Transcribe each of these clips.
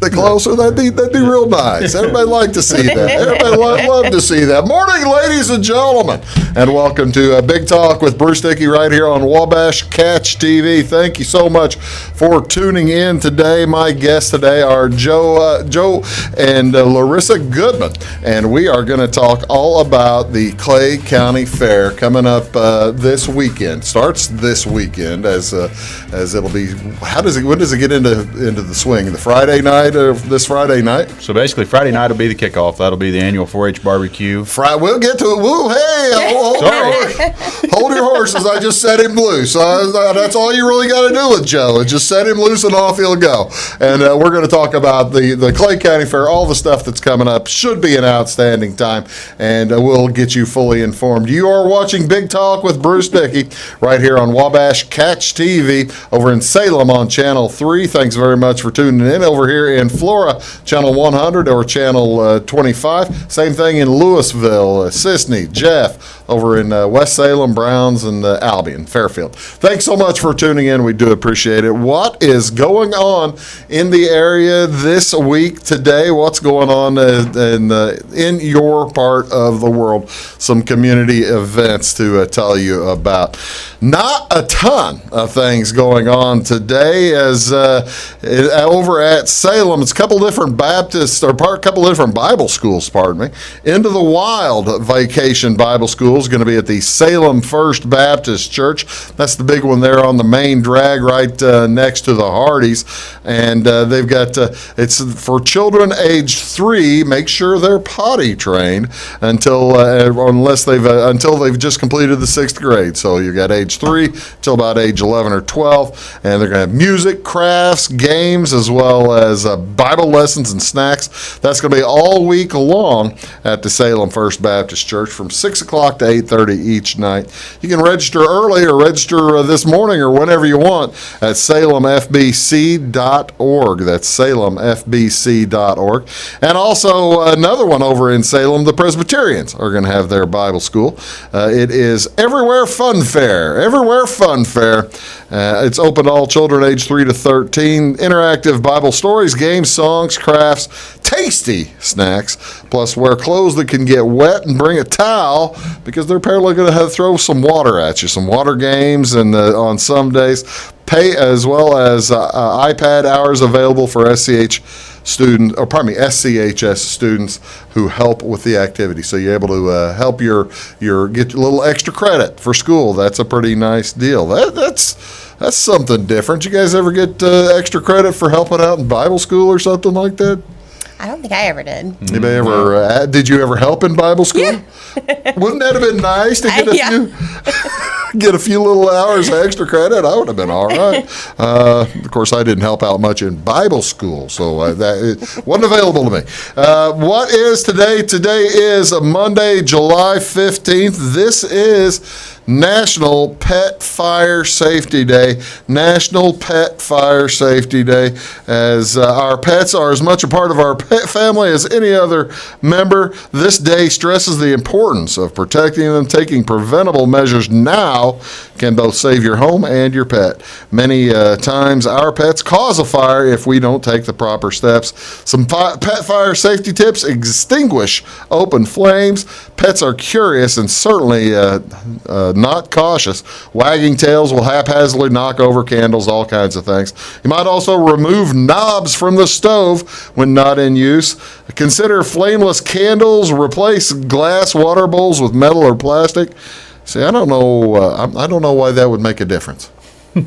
bit closer, that'd be real nice. Everybody like to see that. Everybody love to see that. Morning, ladies and gentlemen, and welcome to Big Talk with Bruce Dickey right here on Wabash Catch TV. Thank you so much for tuning in today. My guests today are Joe and Larissa Goodman, and we are going to talk all about the Clay County Fair coming up this weekend. Starts this weekend as it'll be. When does it get into the swing? The Friday night of this Friday night? So basically, Friday night will be the kickoff. That'll be the annual 4-H barbecue. We'll get to it. Woo, hey, hold your horses. I just set him loose. That's all you really got to do with Joe. Is just set him loose and off he'll go. And we're going to talk about the Clay County Fair, all the stuff that's coming up. Should be an outstanding time, and we'll get you fully informed. You are watching Big Talk with Bruce Dickey right here on Wabash Catch TV over in Salem on Channel 3. Thanks very much for tuning in. Over here in Flora, Channel 100 or Channel 25. Same thing in Louisville, Sisney, Jeff, over in West Salem, Browns, and Albion, Fairfield. Thanks so much for tuning in. We do appreciate it. What is going on in the area this week, today? What's going on in your part of the world? Some community events to tell you about. Not a ton of things going on today as over at Salem. It's a couple different couple different Bible schools, pardon me. Into the Wild Vacation Bible School is going to be at the Salem First Baptist Church. That's the big one there on the main drag right next to the Hardys. And they've got, it's for children aged 3. Make sure they're potty trained until they've just completed the 6th grade. So you got age 3 till about age 11 or 12. And they're going to have music, crafts, games, as well as Bible lessons and snacks. That's going to be all week long at the Salem First Baptist Church from 6 o'clock to 8:30 each night. You can register early or register this morning or whenever you want at salemfbc.org. That's salemfbc.org. And also another one over in Salem, the Presbyterians are going to have their Bible school. It is Everywhere Fun Fair. Everywhere Fun Fair. It's open to all children aged 3 to 13. Interactive Bible stories, games, songs, crafts, tasty snacks, plus wear clothes that can get wet and bring a towel because they're apparently going to have to throw some water at you, some water games, and on some days, pay as well as iPad hours available for SCHS students who help with the activity. So you're able to help get a little extra credit for school. That's a pretty nice deal. That's something different. You guys ever get extra credit for helping out in Bible school or something like that? I don't think I ever did. Anybody ever? Did you ever help in Bible school? Yeah. Wouldn't that have been nice to get a few little hours of extra credit? I would have been all right. Of course, I didn't help out much in Bible school, so it wasn't available to me. What is today? Today is Monday, July 15th. This is National Pet Fire Safety Day. National Pet Fire Safety Day, as our pets are as much a part of our pet family as any other member. This day stresses the importance of protecting them. Taking preventable measures now can both save your home and your pet. Many times our pets cause a fire if we don't take the proper steps. Some pet fire safety tips: extinguish open flames. Pets are curious and certainly not cautious. Wagging tails will haphazardly knock over candles, all kinds of things. You might also remove knobs from the stove when not in use. Consider flameless candles. Replace glass water bowls with metal or plastic. See, I don't know why that would make a difference. I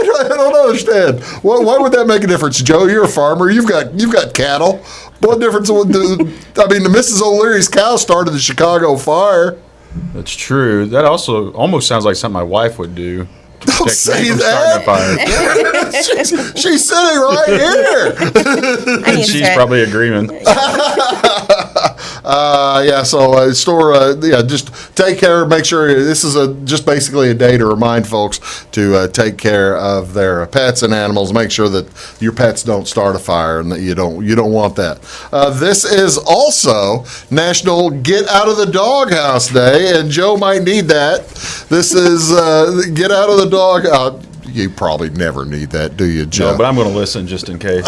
don't understand. Why would that make a difference, Joe? You're a farmer. You've got cattle. What difference would the Mrs. O'Leary's cow started the Chicago fire. That's true. That also almost sounds like something my wife would do. Don't say that. She's sitting right here. She's probably agreeing. Just take care. Make sure this is just basically a day to remind folks to take care of their pets and animals. Make sure that your pets don't start a fire and that you don't want that. This is also National Get Out of the Doghouse Day, and Joe might need that. This is Get Out of the Dog. You probably never need that, do you, Joe? No, but I'm going to listen just in case.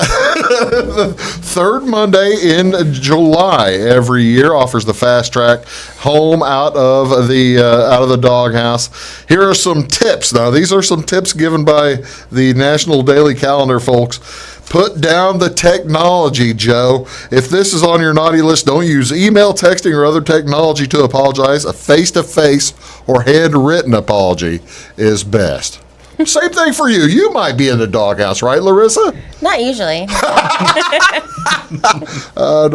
Third Monday in July every year offers the fast track home out of the doghouse. Here are some tips. Now, these are some tips given by the National Daily Calendar, folks. Put down the technology, Joe. If this is on your naughty list, don't use email, texting, or other technology to apologize. A face-to-face or handwritten apology is best. Same thing for you. You might be in the doghouse, right, Larissa? Not usually. I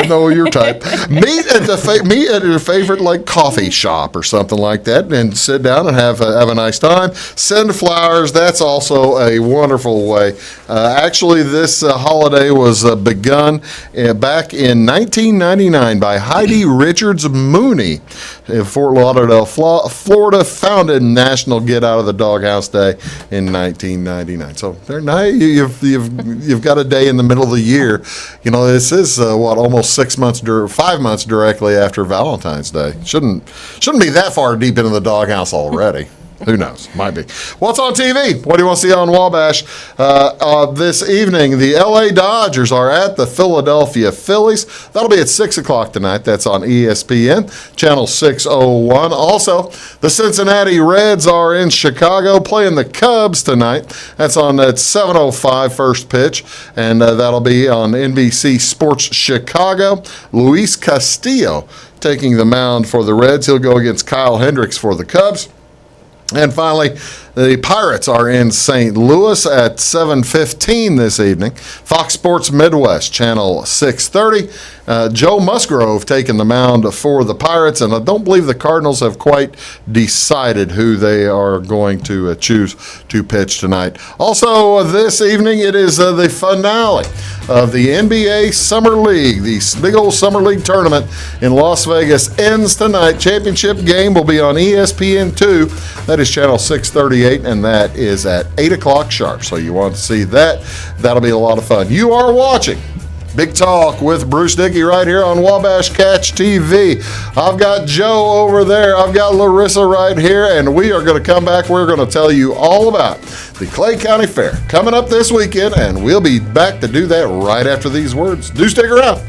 know your type. Meet at your favorite like coffee shop or something like that, and sit down and have a nice time. Send flowers. That's also a wonderful way. Actually, this holiday was begun back in 1999 by Heidi Richards Mooney in Fort Lauderdale, Florida. Founded National Get Out of the Doghouse Day in 1999. So they're nice. You've got a day in the middle of the year. You know, this is almost 5 months directly after Valentine's Day. Shouldn't be that far deep into the doghouse already. Who knows? Might be. What's on TV? What do you want to see on Wabash? This evening, the LA Dodgers are at the Philadelphia Phillies. That'll be at 6 o'clock tonight. That's on ESPN, channel 601. Also, the Cincinnati Reds are in Chicago playing the Cubs tonight. That's on at 7:05 first pitch, and that'll be on NBC Sports Chicago. Luis Castillo taking the mound for the Reds. He'll go against Kyle Hendricks for the Cubs. And finally, the Pirates are in St. Louis at 7:15 this evening. Fox Sports Midwest, channel 630. Joe Musgrove taking the mound for the Pirates, and I don't believe the Cardinals have quite decided who they are going to choose to pitch tonight. Also, this evening, it is the finale of the NBA Summer League. The big old Summer League tournament in Las Vegas ends tonight. Championship game will be on ESPN2. That is channel 638, and that is at 8 o'clock sharp. So you want to see that. That'll be a lot of fun. You are watching Big Talk with Bruce Dickey right here on Wabash Catch TV. I've got Joe over there. I've got Larissa right here, and we are going to come back. We're going to tell you all about the Clay County Fair coming up this weekend, and we'll be back to do that right after these words. Do stick around.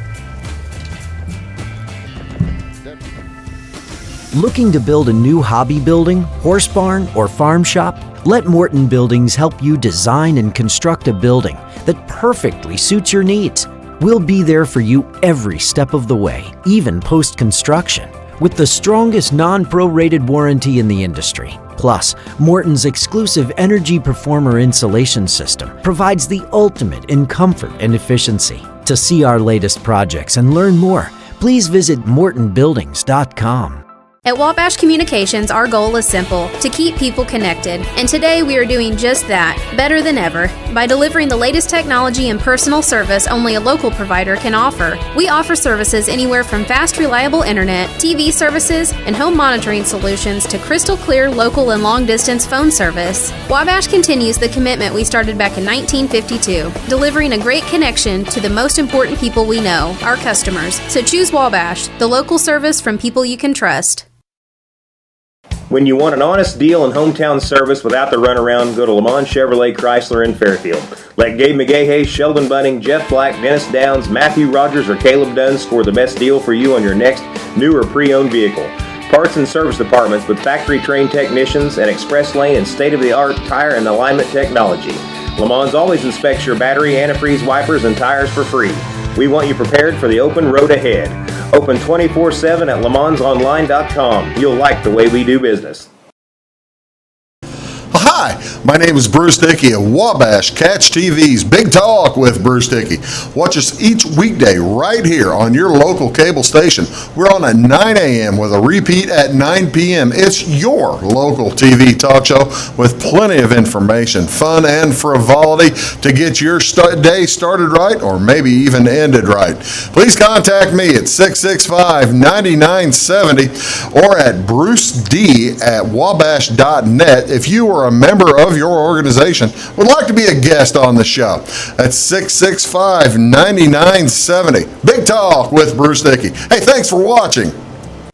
Looking to build a new hobby building, horse barn, or farm shop? Let Morton Buildings help you design and construct a building that perfectly suits your needs. We'll be there for you every step of the way, even post-construction, with the strongest non-prorated warranty in the industry. Plus, Morton's exclusive Energy Performer insulation system provides the ultimate in comfort and efficiency. To see our latest projects and learn more, please visit mortonbuildings.com. At Wabash Communications, our goal is simple: to keep people connected. And today we are doing just that, better than ever, by delivering the latest technology and personal service only a local provider can offer. We offer services anywhere from fast, reliable internet, TV services, and home monitoring solutions to crystal clear local and long-distance phone service. Wabash continues the commitment we started back in 1952, delivering a great connection to the most important people we know, our customers. So choose Wabash, the local service from people you can trust. When you want an honest deal and hometown service without the runaround, go to Lamont Chevrolet Chrysler in Fairfield. Let Gabe McGahey, Sheldon Bunning, Jeff Black, Dennis Downs, Matthew Rogers, or Caleb Dunn score the best deal for you on your next new or pre-owned vehicle. Parts and service departments with factory-trained technicians and express lane and state-of-the-art tire and alignment technology. Lamont always inspects your battery, antifreeze, wipers, and tires for free. We want you prepared for the open road ahead. Open 24/7 at LeMansOnline.com. You'll like the way we do business. Hi, my name is Bruce Dickey of Wabash Catch TV's Big Talk with Bruce Dickey. Watch us each weekday right here on your local cable station. We're on at 9 a.m. with a repeat at 9 p.m. It's your local TV talk show with plenty of information, fun, and frivolity to get your day started right or maybe even ended right. Please contact me at 665-9970 or at bruced@wabash.net if you are a member of your organization would like to be a guest on the show. That's 665-9970. Big Talk with Bruce Dickey. Hey, thanks for watching.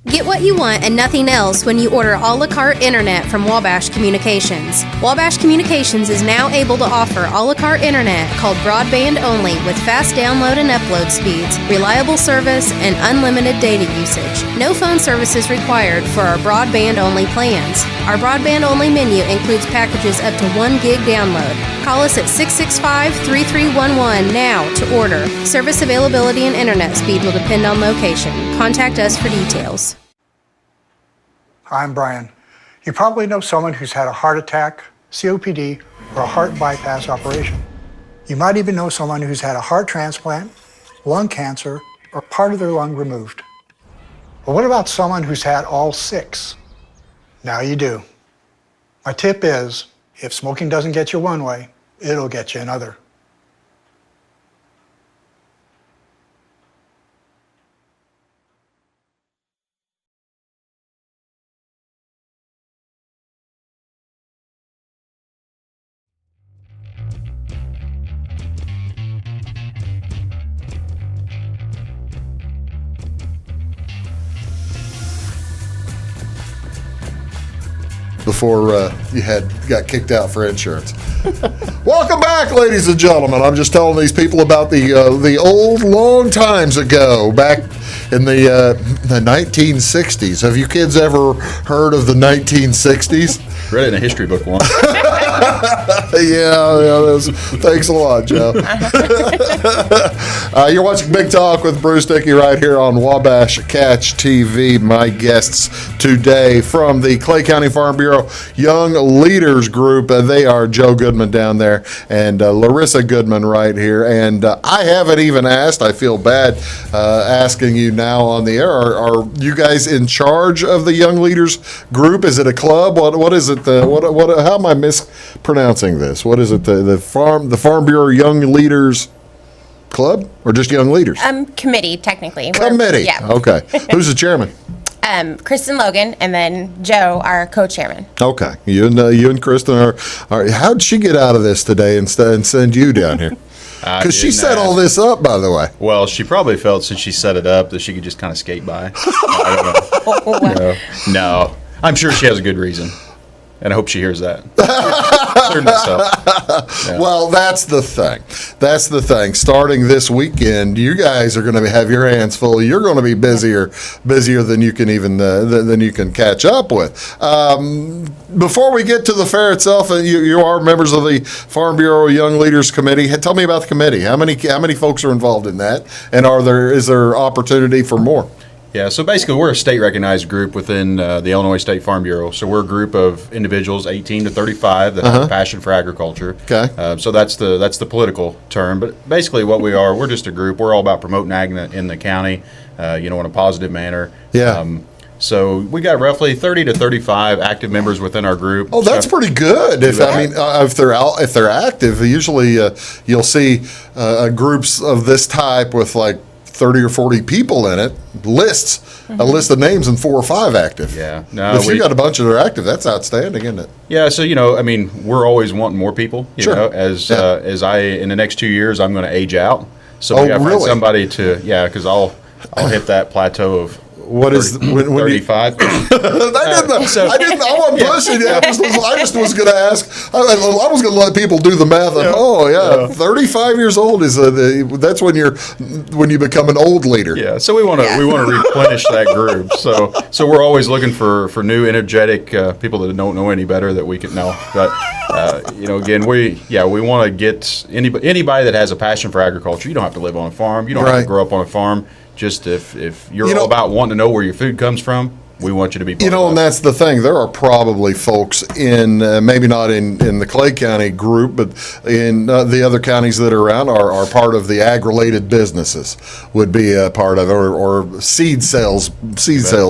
Get what you want and nothing else when you order a la carte internet from Wabash Communications. Wabash Communications is now able to offer a la carte internet called broadband only with fast download and upload speeds, reliable service, and unlimited data usage. No phone service is required for our broadband only plans. Our broadband only menu includes packages up to 1 gig download. Call us at 665-3311 now to order. Service availability and internet speed will depend on location. Contact us for details. I'm Brian. You probably know someone who's had a heart attack, COPD, or a heart bypass operation. You might even know someone who's had a heart transplant, lung cancer, or part of their lung removed. But what about someone who's had all 6? Now you do. My tip is, if smoking doesn't get you one way, it'll get you another. Before you got kicked out for insurance. Welcome back, ladies and gentlemen. I'm just telling these people about the old, long times ago, back in the 1960s. Have you kids ever heard of the 1960s? Read it in a history book once. Yeah, thanks a lot, Joe. You're watching Big Talk with Bruce Dickey right here on Wabash Catch TV. My guests today from the Clay County Farm Bureau Young Leaders Group. They are Joe Goodman down there and Larissa Goodman right here. And I haven't even asked, I feel bad asking you now on the air, are you guys in charge of the Young Leaders Group? Is it a club? What is it? How am I mispronouncing this? What is it? The Farm Bureau Young Leaders Club, or just Young Leaders? Committee, technically. Committee. Yeah. Okay. Who's the chairman? Kristen Logan, and then Joe, our co-chairman. Okay. You and Kristen are. How'd she get out of this today and send you down here? Because she set all this up, by the way. Well, she probably felt since she set it up that she could just kind of skate by. I don't know. No. I'm sure she has a good reason. And I hope she hears that. Yeah. Well, that's the thing. That's the thing. Starting this weekend, you guys are going to have your hands full. You're going to be busier than you can even than you can catch up with. Before we get to the fair itself, you are members of the Farm Bureau Young Leaders Committee. Tell me about the committee. How many folks are involved in that? And is there opportunity for more? Yeah, so basically we're a state-recognized group within the Illinois State Farm Bureau. So we're a group of individuals 18 to 35 that have a passion for agriculture. Okay. So that's the political term. But basically what we are, we're just a group. We're all about promoting ag in the county, in a positive manner. Yeah. So we got roughly 30 to 35 active members within our group. Oh, that's pretty good. If they're active, usually you'll see groups of this type with like 30 or 40 people in it, a list of names and 4 or 5 active. Yeah. No, if you got a bunch that are active, that's outstanding, isn't it? Yeah, so, we're always wanting more people, as I, in the next 2 years, I'm going to age out. So we got to find somebody because I'll hit that plateau of What is when 35? I wasn't pushing you. I just was going to ask. I was going to let people do the math. And, 35 years old is that's when you become an old leader. Yeah. So we want to replenish that group. So we're always looking for new, energetic people that don't know any better that we can know. But again, we want to get anybody that has a passion for agriculture. You don't have to live on a farm. You don't have to grow up on a farm. Just if you're all about wanting to know where your food comes from, we want you to be part of that. And that's the thing. There are probably folks in, maybe not in the Clay County group, but in the other counties that are around are part of the ag-related Businesses would be a part of it, or seed sales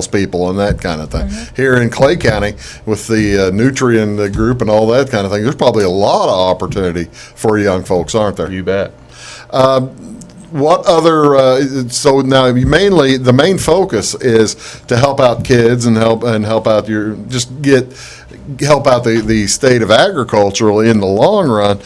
people and that kind of thing. Mm-hmm. Here in Clay County with the nutrient group and all that kind of thing, there's probably a lot of opportunity for young folks, aren't there? You bet. What other? So now, mainly the main focus is to help out kids and help out help out the state of agriculture in the long run.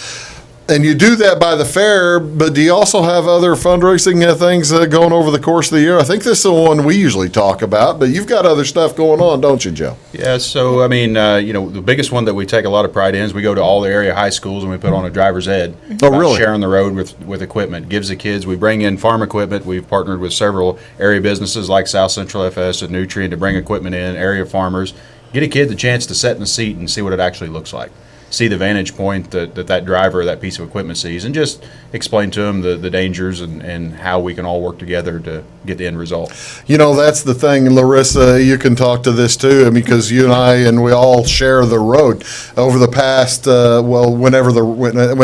And you do that by the fair, but do you also have other fundraising things going over the course of the year? I think this is the one we usually talk about, but you've got other stuff going on, don't you, Joe? Yeah, so, I mean, the biggest one that we take a lot of pride in is we go to all the area high schools and we put on a driver's ed. Oh, really? Sharing the road with equipment. Gives the kids, we bring in farm equipment. We've partnered with several area businesses like South Central FS and Nutrient to bring equipment in, area farmers. Get a kid the chance to sit in the seat and see what it actually looks like. See the vantage point that driver, that piece of equipment sees, and just explain to them the dangers and how we can all work together to get the end result. That's the thing, Larissa, you can talk to this too, because you and I, and we all share the road over the past, when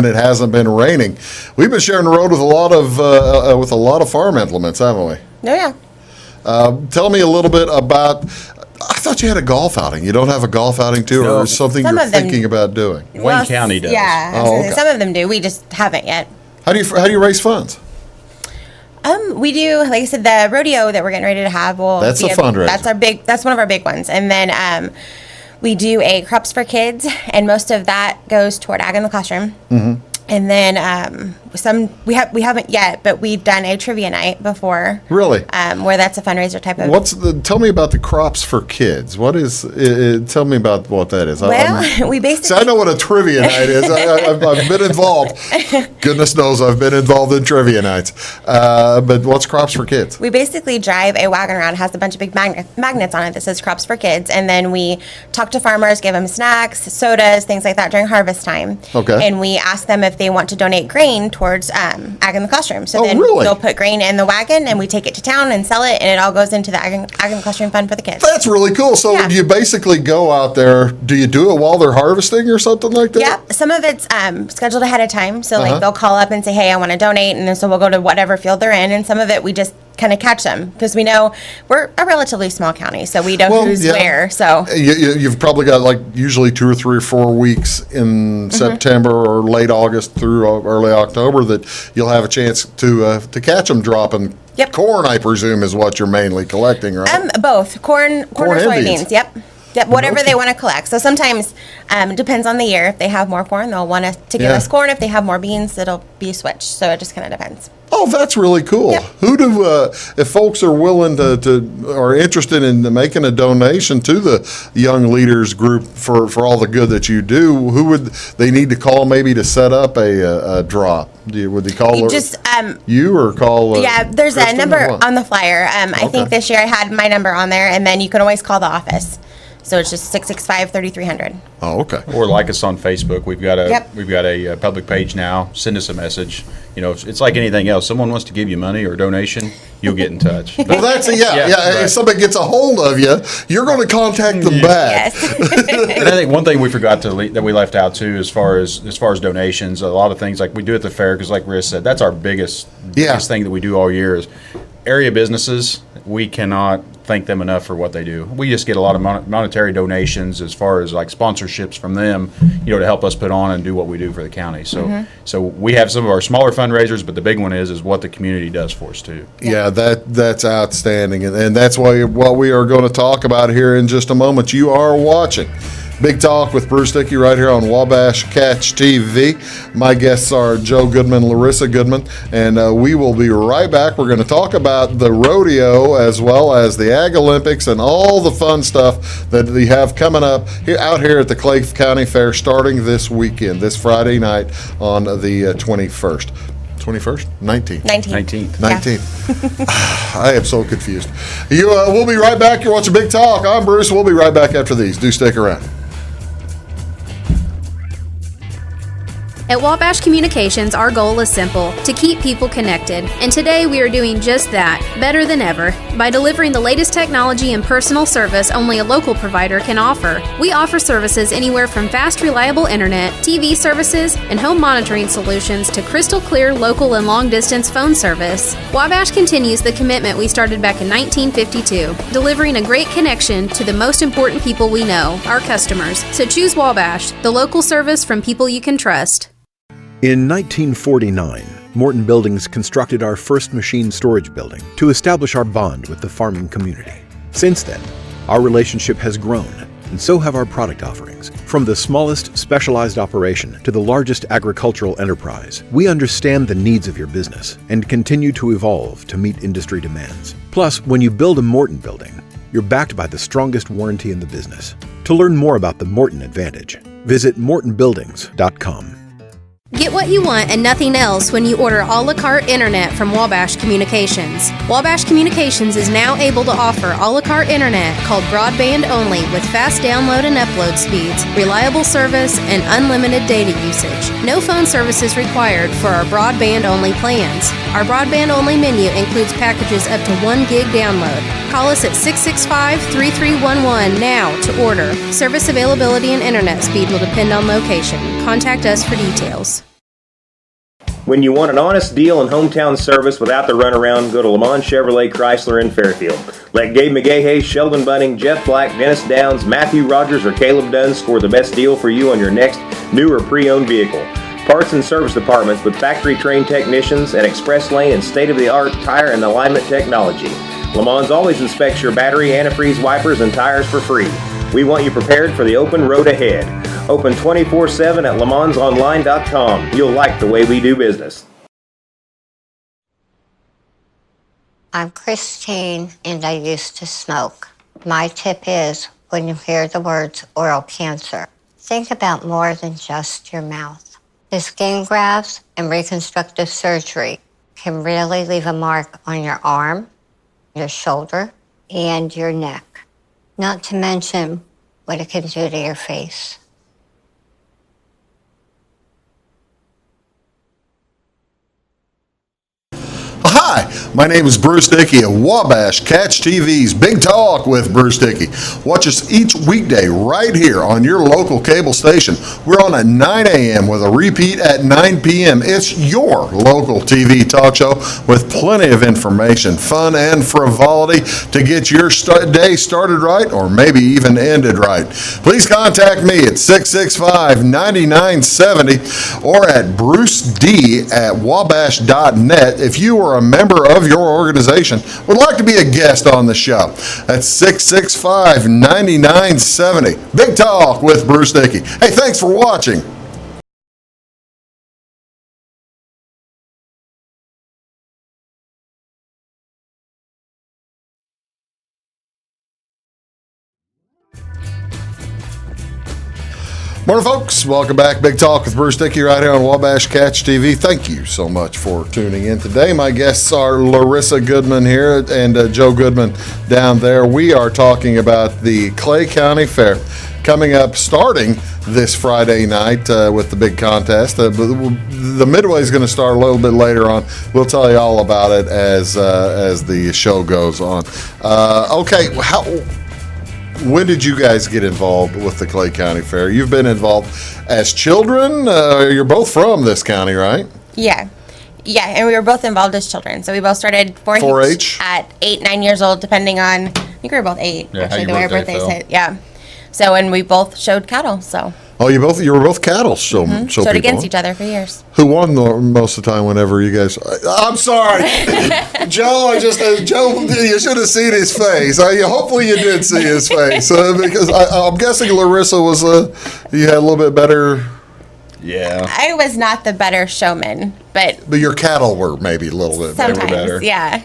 it hasn't been raining. We've been sharing the road with a lot of farm implements, haven't we? Oh, yeah. Tell me a little bit about, I thought you had a golf outing. You don't have a golf outing too, No. or something Some you're of them- thinking about doing? Wayne County does. Yeah, Oh, okay. some of them do. We just haven't yet. How do you raise funds? We do, like I said, the rodeo that we're getting ready to have will That's be a fundraiser. That's one of our big ones. And then we do a Crops for Kids, and most of that goes toward Ag in the Classroom. Mm-hmm. And then we haven't yet, but we've done a trivia night before. Really? Where that's a fundraiser type of. Tell me about the Crops for Kids. What is? Tell me about what that is. Well, we basically. See, I know what a trivia night is. I've been involved. Goodness knows I've been involved in trivia nights. But what's Crops for Kids? We basically drive a wagon around. It has a bunch of big magnets on it that says Crops for Kids. And then we talk to farmers, give them snacks, sodas, things like that during harvest time. Okay. And we ask them if they want to donate grain towards Ag in the Classroom. So then really? they'll put grain in the wagon and we take it to town and sell it, and it all goes into the Ag in the Classroom fund for the kids. That's really cool. So Yeah. you basically go out there. Do you do it while they're harvesting or something like that? Yep. Some of it's scheduled ahead of time. So like they'll call up and say, hey, I want to donate. And then so we'll go to whatever field they're in. And some of it we just kind of catch them because we know we're a relatively small county. So we know who's where. So You've probably got like usually 2 or 3 or 4 weeks in September or late August through early October that you'll have a chance to catch them dropping. Yep. Corn, I presume, is what you're mainly collecting, right? both corn or and soybeans. beans. Yep, whatever they want to collect. So sometimes it depends on the year. If they have more corn, they'll want to give us corn. If they have more beans, it'll be switched. So it just kind of depends. Oh, that's really cool. Yep. If folks are willing or interested in making a donation to the Young Leaders Group for all the good that you do, who would they need to call maybe to set up a drop? Would they call you or call? Yeah, there's Kristen a number or what? on the flyer. I think this year I had my number on there, and then you can always call the office. So it's just 665-3300. Oh, okay. Or like us on Facebook. We've got a Yep. public page now. Send us a message. It's like anything else. Someone wants to give you money or a donation, you'll get in touch. Well, that's Right. If somebody gets a hold of you, you're going to contact them back. Yes. And I think one thing we forgot that we left out too, as far as donations, a lot of things like we do at the fair, because like Riz said, that's our biggest thing that we do all year is area businesses. We cannot thank them enough for what they do. We just get a lot of monetary donations as far as like sponsorships from them, to help us put on and do what we do for the county. So, so we have some of our smaller fundraisers, but the big one is what the community does for us too. Yeah, that's outstanding, and that's what we are going to talk about here in just a moment. You are watching Big Talk with Bruce Dickey right here on Wabash Catch TV. My guests are Joe Goodman, Larissa Goodman, and we will be right back. We're going to talk about the rodeo as well as the Ag Olympics and all the fun stuff that we have coming up out here at the Clay County Fair starting this weekend, this Friday night on the 21st. 21st? 19th. 19th. 19th. I am so confused. We'll be right back. You're watching Big Talk. I'm Bruce. We'll be right back after these. Do stick around. At Wabash Communications, our goal is simple: to keep people connected. And today we are doing just that, better than ever, by delivering the latest technology and personal service only a local provider can offer. We offer services anywhere from fast, reliable internet, TV services, and home monitoring solutions to crystal clear local and long-distance phone service. Wabash continues the commitment we started back in 1952, delivering a great connection to the most important people we know, our customers. So choose Wabash, the local service from people you can trust. In 1949, Morton Buildings constructed our first machine storage building to establish our bond with the farming community. Since then, our relationship has grown, and so have our product offerings. From the smallest specialized operation to the largest agricultural enterprise, we understand the needs of your business and continue to evolve to meet industry demands. Plus, when you build a Morton building, you're backed by the strongest warranty in the business. To learn more about the Morton Advantage, visit mortonbuildings.com. Get what you want and nothing else when you order a la carte internet from Wabash Communications. Wabash Communications is now able to offer a la carte internet called broadband only with fast download and upload speeds, reliable service, and unlimited data usage. No phone service is required for our broadband only plans. Our broadband only menu includes packages up to 1 gig download. Call us at 665-3311 now to order. Service availability and internet speed will depend on location. Contact us for details. When you want an honest deal and hometown service without the runaround, go to Lamont Chevrolet Chrysler in Fairfield. Let Gabe McGahey, Sheldon Bunning, Jeff Black, Dennis Downs, Matthew Rogers, or Caleb Dunn score the best deal for you on your next new or pre-owned vehicle. Parts and service departments with factory-trained technicians and express lane and state-of-the-art tire and alignment technology. Lamont always inspects your battery, antifreeze, wipers, and tires for free. We want you prepared for the open road ahead. Open 24/7 at LeMansOnline.com. You'll like the way we do business. I'm Christine, and I used to smoke. My tip is, when you hear the words oral cancer, think about more than just your mouth. The skin grafts and reconstructive surgery can really leave a mark on your arm, your shoulder, and your neck. Not to mention what it can do to your face. Hi, my name is Bruce Dickey of Wabash Catch TV's Big Talk with Bruce Dickey. Watch us each weekday right here on your local cable station. We're on at 9 a.m. with a repeat at 9 p.m. It's your local TV talk show with plenty of information, fun, and frivolity to get your day started right or maybe even ended right. Please contact me at 665-9970 or at bruced@wabash.net if you are a member of your organization would like to be a guest on the show. That's 665-9970. Big Talk with Bruce Dickey. Hey, thanks for watching. Morning, folks. Welcome back. Big Talk with Bruce Dickey right here on Wabash Catch TV. Thank you so much for tuning in today. My guests are Larissa Goodman here and Joe Goodman down there. We are talking about the Clay County Fair coming up starting this Friday night with the big contest. The Midway is going to start a little bit later on. We'll tell you all about it as the show goes on. Okay, when did you guys get involved with the Clay County Fair? You've been involved as children. You're both from this county, right? Yeah, and we were both involved as children. So we both started 4-H at 8, 9 years old, depending on, I think we were both 8, actually, the way our birthdays hit. Yeah. So, and we both showed cattle, so. Oh, you were both cattle show showed against each other for years. Who won most of the time whenever you guys? I'm sorry, Joe. Joe. You should have seen his face. Hopefully, you did see his face because I'm guessing Larissa was you had a little bit better. Yeah. I was not the better showman, but your cattle were maybe a little bit better. Yeah.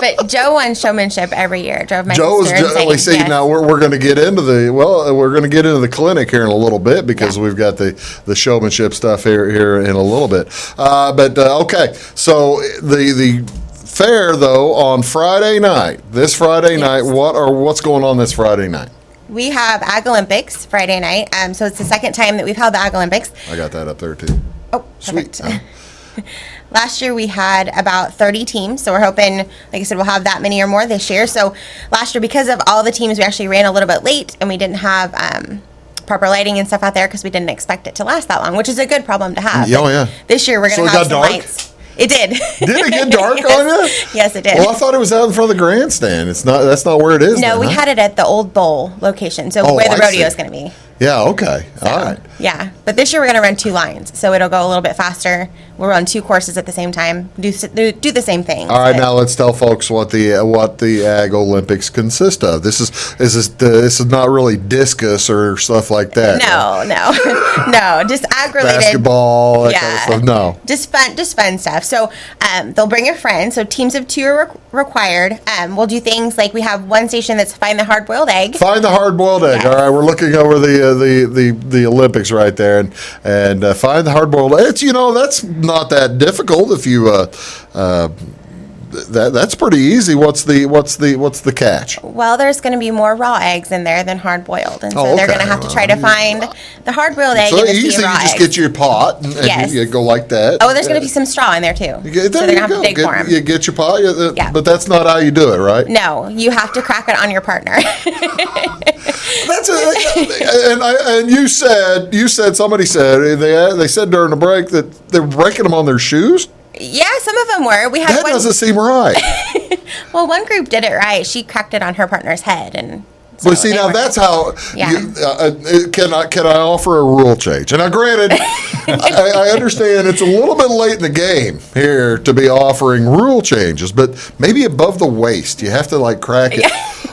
But Joe won showmanship every year. Drove my Joe sister insane. Yes. Now we're going to get into the clinic here in a little bit because we've got the showmanship stuff here in a little bit. Okay, so the fair though on Friday night. This Friday night, what's going on this Friday night? We have Ag Olympics Friday night. So it's the second time that we've held the Ag Olympics. I got that up there too. Oh, sweet. Last year we had about 30 teams, so we're hoping, like I said, we'll have that many or more this year. So last year, because of all the teams, we actually ran a little bit late, and we didn't have proper lighting and stuff out there because we didn't expect it to last that long, which is a good problem to have. Oh, yeah. This year we're going to have some lights. It did. Did it get dark on you? Yes, it did. Well, I thought it was out in front of the grandstand. That's not where it is. No, we had it at the old bowl location, so where the rodeo is going to be. Yeah, okay. All right. Yeah, but this year we're going to run 2 lines, so it'll go a little bit faster. We'll run 2 courses at the same time, do the same thing. All right, now let's tell folks what the Ag Olympics consist of. This is not really discus or stuff like that. No, just ag related. Basketball, that kind of stuff. No, just fun stuff. So they'll bring a friend. So teams of 2 are required. We'll do things like we have one station that's find the hard boiled egg. Find the hard boiled egg. Yes. All right, we're looking over the Olympics right there, and find the hard boiled egg. That's not that difficult if you that's pretty easy. What's the catch? Well, there's going to be more raw eggs in there than hard boiled, and so okay. they're going to have to try to find the hard boiled egg. So in the easy, sea of you raw just eggs. get your pot and Yes. you go like that. Oh, there's going to be some straw in there too. So they're going to have to dig for them. You get your pot, Yeah. but that's not how you do it, right? No, you have to crack it on your partner. That's and you said somebody said they said during the break that they're breaking them on their shoes. Yeah, some of them were. We had That one. doesn't seem right. Well, one group did it right. She cracked it on her partner's head, and Well, see, now that's how. Yeah. Can I offer a rule change? And now, granted, I understand it's a little bit late in the game here to be offering rule changes, but maybe above the waist, you have to like crack it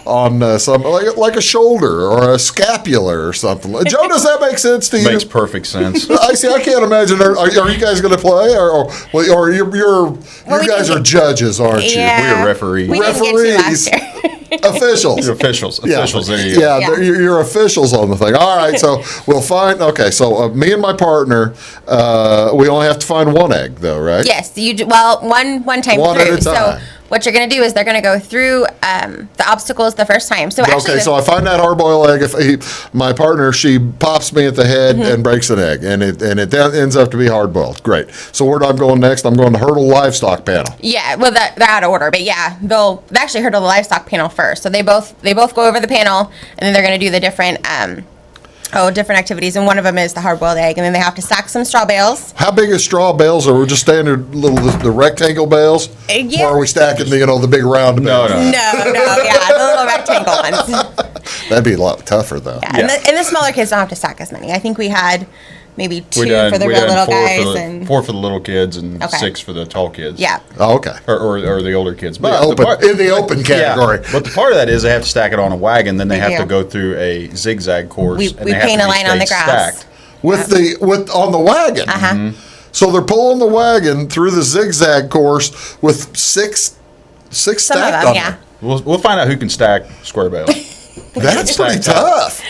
on some like a shoulder or a scapula or something. Joe, does that make sense to you? Makes perfect sense. I can't imagine. Are you guys going to play, or you guys are judges, aren't you? Yeah. We're referees. We didn't get to last year. Officials. You're officials. Yeah. Officials. There you go. Yeah, you're officials on the thing. All right, so we'll find. Okay, so me and my partner, we only have to find one egg, though, right? Yes, one time One through. at a time. So what you're going to do is they're going to go through the obstacles the first time. So actually, Okay, so I find that hard-boiled egg. If my partner, she pops me at the head and breaks an egg, and it ends up to be hard-boiled. Great. So where do I go next? I'm going to hurdle livestock panel. yeah, well they're out of order, but yeah, they actually hurdle the livestock panel first. So they both go over the panel, and then they're going to do the different activities, and one of them is the hard-boiled egg, and then they have to stack some straw bales. How big is straw bales? Are we just standard the rectangle bales? Yeah. Or are we stacking the big round bales? No. Yeah, the little rectangle ones. That'd be a lot tougher though. Yeah. And the smaller kids don't have to stack as many. I think we had maybe 2 for the we real done little 4 guys, for the, and 4 for the little kids and Okay. 6 for the tall kids. yeah. Oh, okay. Or the older kids. In But the open category. Yeah, but the part of that is they have to stack it on a wagon, then they have do. to go through a zigzag course. We and they have paint to a be line on the stayed grass. stacked. With on the wagon. So they're pulling the wagon through the zigzag course with six Some of stacked them, on yeah. there. We'll find out who can stack square bales. That's pretty Stacked up. tough.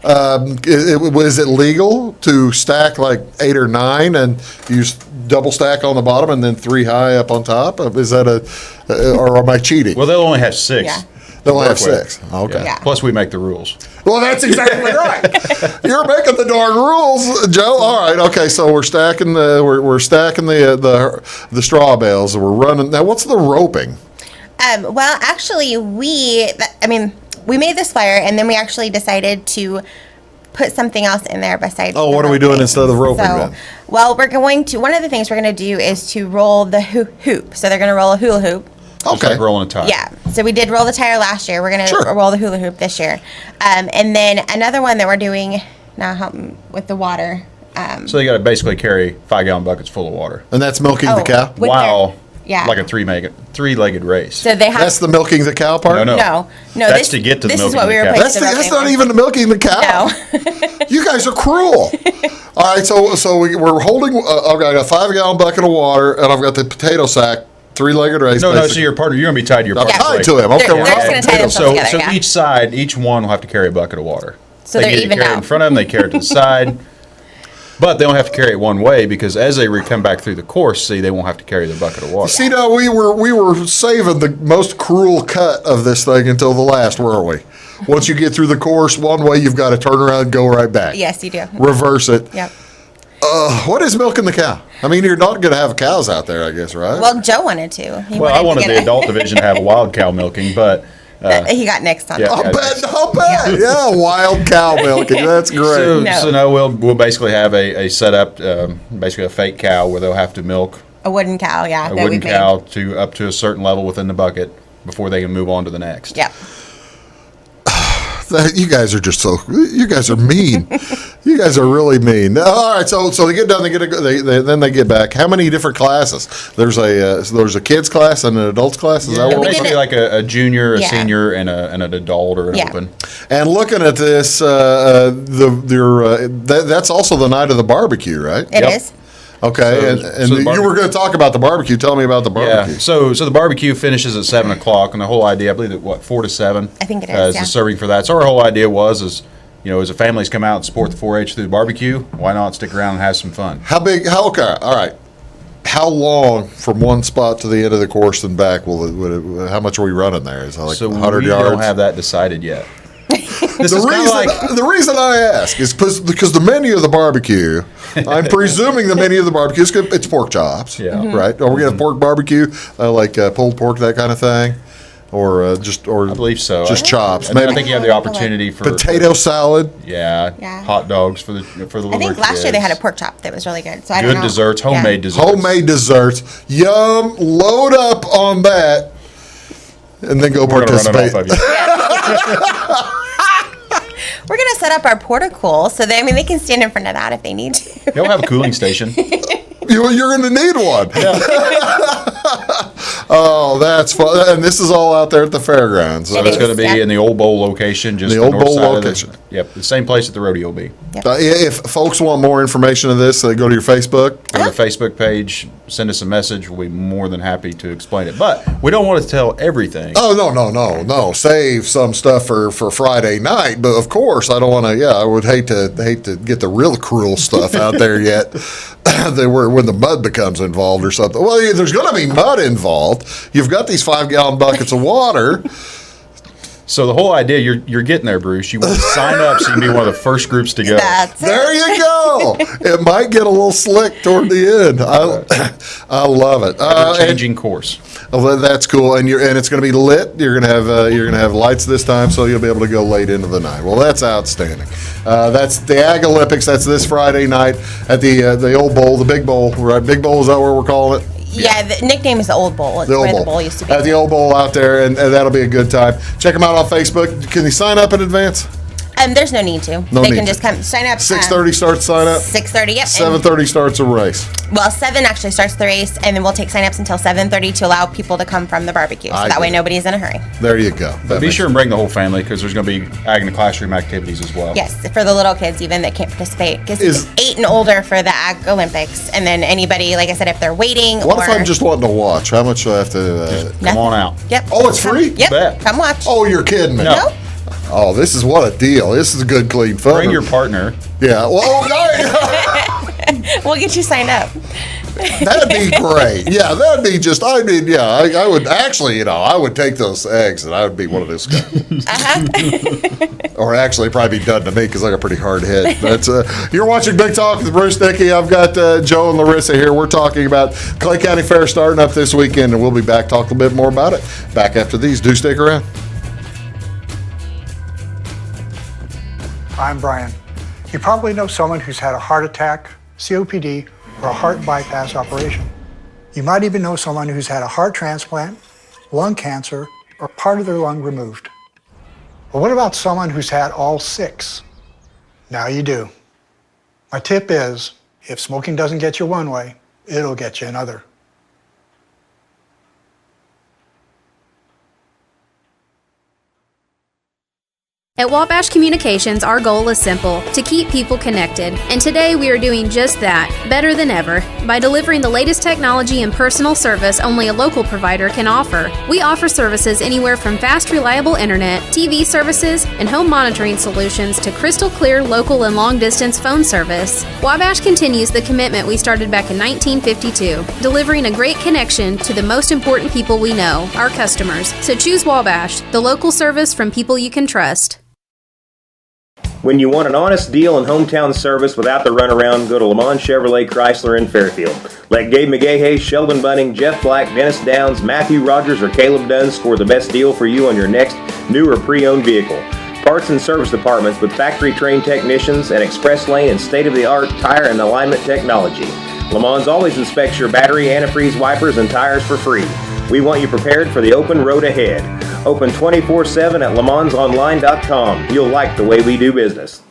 Was it legal to stack like 8 or 9 and use double stack on the bottom and then 3 high up on top? Is that or am I cheating? Well, they'll only have 6. Yeah. They'll have work with. 6. Okay. Yeah. Plus, we make the rules. Well, that's exactly right. You're making the darn rules, Joe. All right. Okay. So we're stacking the straw bales. We're running. Now, what's the roping? Well, actually, we made this flyer, and then we actually decided to put something else in there besides. Oh, the what are we doing roping. instead of roping then? Well, one of the things we're going to do is to roll the hoop. So they're going to roll a hula hoop. Just like rolling a tire. Yeah. So we did roll the tire last year. We're going to Sure. roll the hula hoop this year. And then another one that we're doing now with the water. So they got to basically carry 5-gallon buckets full of water. And that's milking the cow? with Wow. yeah. Like a three-legged race. So they have. That's the milking the cow part? No. No. That's this, to get to the this is milking what we the cow. replaced That's the not roping even the milking the cow. No. You guys are cruel. All right, so we're holding. I've got a 5-gallon bucket of water, and I've got the potato sack, 3-legged race. No. So your partner, you're gonna be tied to your I'm partner. tied to him. Okay, They're we're just not gonna tie themselves So together, yeah. each one will have to carry a bucket of water. So they they're either evened carry it in out. front of them, they carry it to the side. But they don't have to carry it one way because as they come back through the course, they won't have to carry the bucket of water. See, now we were saving the most cruel cut of this thing until the last, weren't we? Once you get through the course one way, you've got to turn around and go right back. Yes, you do. Reverse it. Yep. What is milking the cow? I mean, you're not going to have cows out there, I guess, right? Well, Joe wanted to. I wanted the adult division to have a wild cow milking, but He got next on Yeah. that. I'll bet. Yeah, wild cow milking. That's great. we'll basically have a setup, basically a fake cow where they'll have to milk A wooden cow, yeah. a that wooden we've cow to up to a certain level within the bucket before they can move on to the next. Made. Yep. You guys are just you guys are mean. You guys are really mean. All right, so they get done. Then they get back. How many different classes? There's a kids class and an adults class. Is that what we're Basically like a junior, a senior, and an adult or an open. And looking at this, that's also the night of the barbecue, right? It is. Okay, So you were going to talk about the barbecue. Tell me about the barbecue. Yeah. So the barbecue finishes at 7 o'clock, and the whole idea, I believe, that 4 to 7. I think it is. The serving for that. So our whole idea was, as a family's come out and support the 4-H through the barbecue, why not stick around and have some fun? Okay, all right. How long from one spot to the end of the course and back how much are we running there? Is it like 100 yards? We don't have that decided yet. The reason I ask is because the menu of the barbecue, I'm presuming the menu of the barbecue it's pork chops, right? Are we gonna have pork barbecue, like pulled pork, that kind of thing, or I believe so. Just chops? And I think you have the opportunity for potato salad. Yeah, hot dogs for the little I think last kids. year they had a pork chop that was really good. So I don't know. Desserts, homemade desserts. Homemade desserts. Yum! Load up on that, and then go participate. We're going to set up our porta-cool so they can stand in front of that if they need to. You'll have a cooling station. You're going to need one. Oh, that's fun. And this is all out there at the fairgrounds. So it's going to be in the Old Bowl location, just the the Old north Bowl side location. The same place that the rodeo will be. Yep. If folks want more information of this, they go to your Facebook. Go to the Facebook page, send us a message. We'll be more than happy to explain it. But we don't want to tell everything. Oh, no. Save some stuff for Friday night. But of course, I don't want to. I would hate to get the real cruel stuff out there yet. When the mud becomes involved or something. Well, there's going to be mud involved. You've got these 5-gallon buckets of water. So the whole idea, you're getting there, Bruce. You want to sign up so you can be one of the first groups to go. There you go. It might get a little slick toward the end. I love it. Changing course. Oh, that's cool, and it's going to be lit. You're going to have lights this time, so you'll be able to go late into the night. Well, that's outstanding. That's the Ag Olympics. That's this Friday night at the Old Bowl, the Big Bowl. Right, Big Bowl, is that what we're calling it? Yeah, the nickname is the Old Bowl. It's where the bowl used to be. At the Old Bowl out there, and that'll be a good time. Check them out on Facebook. Can you sign up in advance? There's no need to. They can just come sign up. 6:30 starts sign up. 6:30. Yep. 7:30 starts a race. Well, 7 actually starts the race, and then we'll take sign-ups until 7:30 to allow people to come from the barbecue. So that way nobody's in a hurry. There you go. Be sure and bring the whole family because there's going to be ag in the classroom activities as well. Yes, for the little kids even that can't participate. Because it's 8 and older for the Ag Olympics. And then anybody, like I said, if they're waiting What if I'm just wanting to watch? How much do I have to... Come on out. Yep. Oh, it's free? Yep. Bet. Come watch. Oh, you're kidding me. No. Oh, this is what a deal. This is a good, clean fun. Bring your partner. Yeah. Well, We'll get you signed up. that'd be great. Yeah, that'd be just, I would actually, I would take those eggs and I would be one of those guys. Or actually, probably be done to me because I got a pretty hard head. That's you're watching Big Talk with Bruce Dickey. I've got Joe and Larissa here. We're talking about Clay County Fair starting up this weekend, and we'll be back talking a bit more about it. Back after these. Do stick around. I'm Brian. You probably know someone who's had a heart attack, COPD, or a heart bypass operation. You might even know someone who's had a heart transplant, lung cancer, or part of their lung removed. But what about someone who's had all 6? Now you do. My tip is, if smoking doesn't get you one way, it'll get you another. At Wabash Communications, our goal is simple, to keep people connected. And today we are doing just that, better than ever, by delivering the latest technology and personal service only a local provider can offer. We offer services anywhere from fast, reliable internet, TV services, and home monitoring solutions to crystal clear local and long-distance phone service. Wabash continues the commitment we started back in 1952, delivering a great connection to the most important people we know, our customers. So choose Wabash, the local service from people you can trust. When you want an honest deal and hometown service without the runaround, go to Lamont Chevrolet Chrysler in Fairfield. Let Gabe McGahey, Sheldon Bunning, Jeff Black, Dennis Downs, Matthew Rogers, or Caleb Dunn score the best deal for you on your next new or pre-owned vehicle. Parts and service departments with factory-trained technicians and express lane and state-of-the-art tire and alignment technology. Lamont's always inspects your battery, antifreeze wipers, and tires for free. We want you prepared for the open road ahead. Open 24/7 at lemonsonline.com. You'll like the way we do business.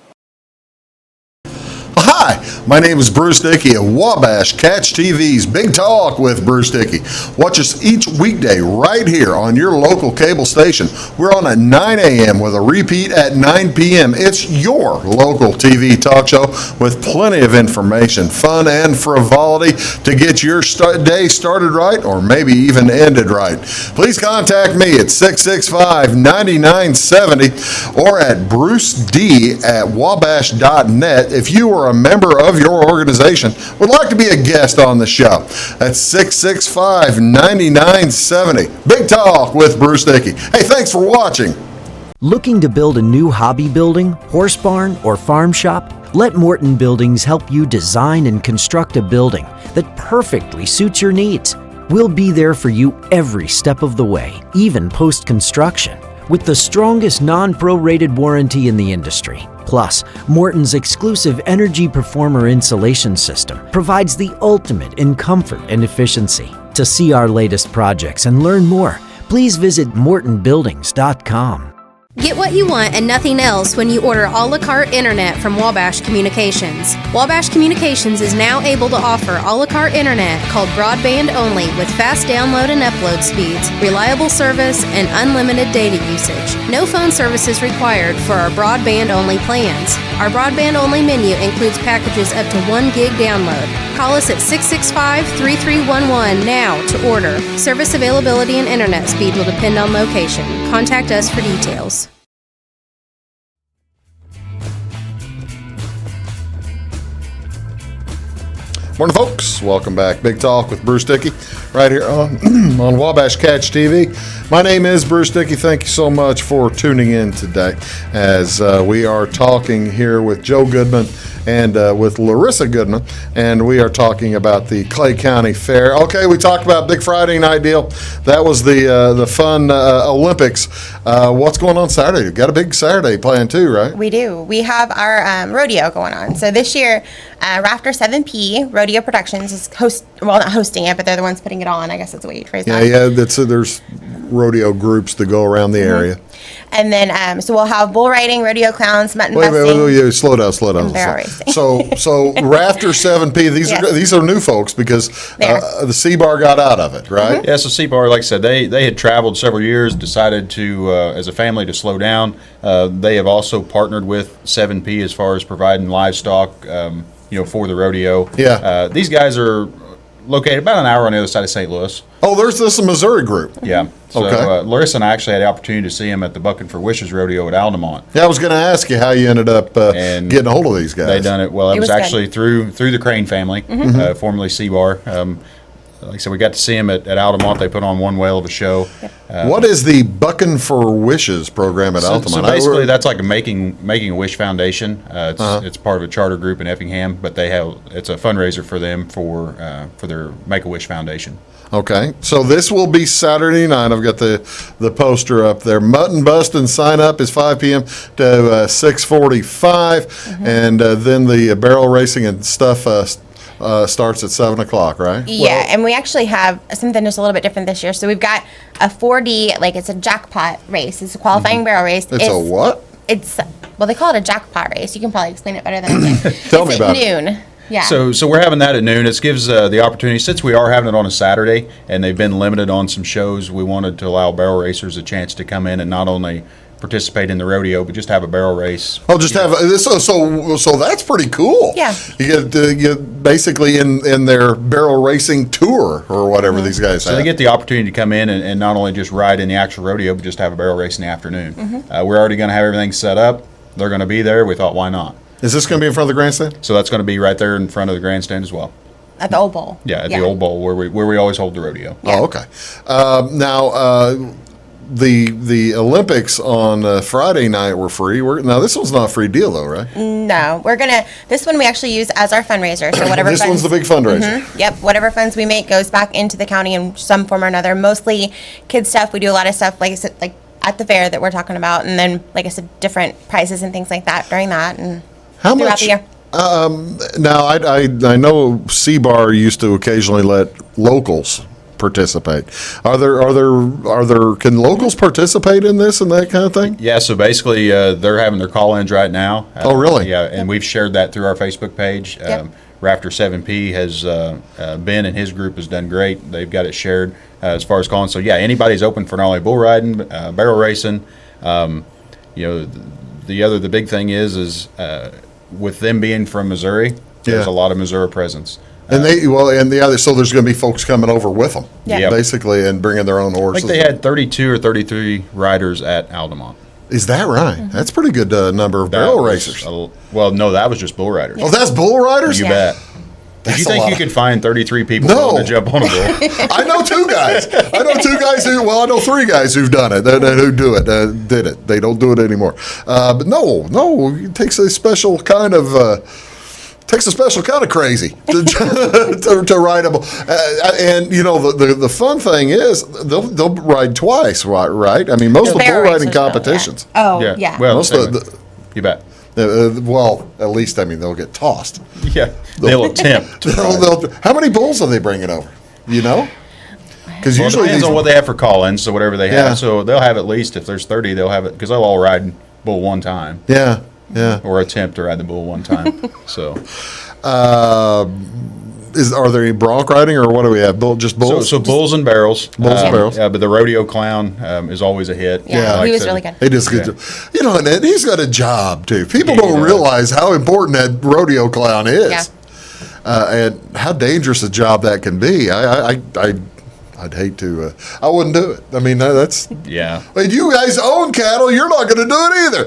Hi, my name is Bruce Dickey of Wabash Catch TV's Big Talk with Bruce Dickey. Watch us each weekday right here on your local cable station. We're on at 9 a.m. with a repeat at 9 p.m. It's your local TV talk show with plenty of information, fun, and frivolity to get your day started right or maybe even ended right. Please contact me at 665-9970 or at bruced@wabash.net if you are a member of your organization would like to be a guest on the show. That's 665-9970. Big Talk with Bruce Dickey. Hey, thanks for watching. Looking to build a new hobby building, horse barn, or farm shop? Let Morton Buildings help you design and construct a building that perfectly suits your needs. We'll be there for you every step of the way, even post-construction, with the strongest non-prorated warranty in the industry. Plus, Morton's exclusive Energy Performer insulation system provides the ultimate in comfort and efficiency. To see our latest projects and learn more, please visit mortonbuildings.com. Get what you want and nothing else when you order a la carte internet from Wabash Communications. Wabash Communications is now able to offer a la carte internet called broadband only with fast download and upload speeds, reliable service, and unlimited data usage. No phone services required for our broadband only plans. Our broadband only menu includes packages up to 1 gig download. Call us at 665-3311 now to order. Service availability and internet speed will depend on location. Contact us for details. Morning, folks. Welcome back. Big Talk with Bruce Dickey right here on Wabash Catch TV. My name is Bruce Dickey. Thank you so much for tuning in today as we are talking here with Joe Goodman and with Larissa Goodman, and we are talking about the Clay County Fair. Okay, we talked about Big Friday Night Deal. That was the fun Olympics. What's going on Saturday? You've got a big Saturday planned too, right? We do. We have our rodeo going on. So this year, Rafter 7P Rodeo Productions is not hosting it, but they're the ones putting it on. I guess that's the way you'd phrase that. Yeah. There's rodeo groups that go around the area. And then, so we'll have bull riding, rodeo clowns, mutton busting. Wait, slow down. Barrel racing. So Rafter 7P, these are new folks because the C-Bar got out of it, right? Yeah, so C-Bar, like I said, they had traveled several years, decided to, as a family, to slow down. They have also partnered with 7P as far as providing livestock, for the rodeo. Yeah. These guys are located about an hour on the other side of St. Louis. Oh, there's this Missouri group. Yeah. So Okay. Larissa and I actually had the opportunity to see him at the Bucking for Wishes rodeo at Altamont. Yeah, I was going to ask you how you ended up getting a hold of these guys. They done it well. It was was actually through the Crane family, formerly C-Bar. Like I said, we got to see him at Altamont. They put on one whale of a show. What is the Bucking for Wishes program at Altamont? So basically, that's like a Making a Wish Foundation. It's part of a charter group in Effingham, but it's a fundraiser for them for their Make a Wish Foundation. Okay, so this will be Saturday night. I've got the poster up there. Mutton busting sign up is 5 p.m. to 6:45, and then the barrel racing and stuff starts at 7 o'clock, right? Yeah, and we actually have something just a little bit different this year. So we've got a 4D, it's a jackpot race. It's a qualifying barrel race. It's a what? They call it a jackpot race. You can probably explain it better than I can. Tell me about it. It's at noon. Yeah. So we're having that at noon. It gives the opportunity, since we are having it on a Saturday and they've been limited on some shows, we wanted to allow barrel racers a chance to come in and not only participate in the rodeo, but just have a barrel race. Oh, just have so that's pretty cool. Yeah. You get basically in their barrel racing tour or whatever these guys So have. they get the opportunity to come in and not only just ride in the actual rodeo, but just have a barrel race in the afternoon. We're already going to have everything set up. They're going to be there. We thought, why not? Is this going to be in front of the grandstand? So that's going to be right there in front of the grandstand as well. At the Old Bowl. Yeah, at the Old Bowl where we always hold the rodeo. Oh, okay. Now, the Olympics on Friday night were free. Now, this one's not a free deal, though, right? No, this one we actually use as our fundraiser. So whatever This funds, one's the big fundraiser. Yep, whatever funds we make goes back into the county in some form or another. Mostly kids stuff. We do a lot of stuff, like I said, like at the fair that we're talking about, and then, like I said, different prizes and things like that during that. And How throughout much? the year. Now, I know C-Bar used to occasionally let locals participate. Can locals participate in this and that kind of thing? Yeah, so basically they're having their call-ins right now. Oh, really? Yeah, and we've shared that through our Facebook page. Yep. Rafter 7P has, Ben and his group has done great. They've got it shared as far as calling. So, yeah, anybody's open for not only bull riding, barrel racing. The big thing is with them being from Missouri, there's a lot of Missouri presence. And so there's going to be folks coming over with them, basically, and bringing their own I horses. think they had 32 or 33 riders at Altamont. Is that right? That's a pretty good number of barrel racers. Well, no, that was just bull riders. Oh, that's bull riders? You bet. Did you think you could find 33 people willing to jump on a bull? I know two guys. I know three guys who've done it, who did it. They don't do it anymore. But no, it takes a special kind of crazy to ride a bull. And the fun thing is they'll ride twice, right? I mean, most of the bull riding competitions. Oh, yeah. Well, you bet. Well, at least they'll get tossed. Yeah, they'll attempt. How many bulls are they bringing over? Because usually it depends on what they have for call-ins. So whatever they have, so they'll have at least if there's 30, they'll have it because they'll all ride bull one time. Yeah. Or attempt to ride the bull one time. So, are there any bronc riding or what do we have? Just bulls? So bulls and barrels. Bulls and barrels. But the rodeo clown is always a hit. Yeah, he was really good. He does good. And he's got a job too. People don't realize how important that rodeo clown is, and how dangerous a job that can be. I'd hate to. I wouldn't do it. I mean, that's. Yeah. But you guys own cattle. You're not going to do it either.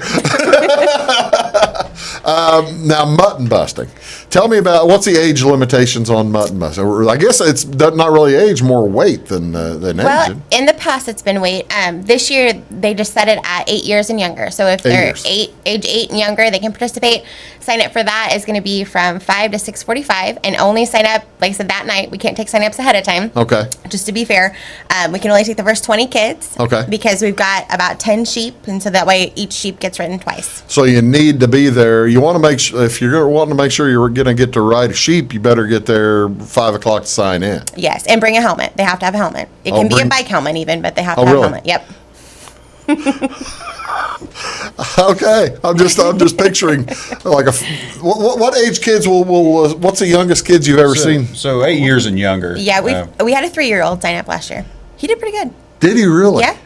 Now, mutton busting. Tell me about what's the age limitations on mutton busting? I guess it's not really age, more weight than well, age. in the past, it's been weight. This year, they just set it at 8 years and younger. So if they're age 8 and younger, they can participate. Sign up for that is going to be from 5 to 6:45, and only sign up, like I said, that night. We can't take sign-ups ahead of time. Okay. Just to be fair, we can only take the first 20 kids. Okay. Because we've got about 10 sheep, and so that way each sheep gets ridden twice. So you need to be there. You want to make sure if you're wanting to make sure you're going to get to ride a sheep, you better get there 5 o'clock to sign in. Yes, and bring a helmet. They have to have a helmet. It can be a bike helmet even, but they have to have a helmet. Yep. Okay, I'm just picturing like what age kids will what's the youngest kids you've ever seen? So 8 years and younger. Yeah, we had a 3-year-old sign up last year. He did pretty good. Did he really? Yeah.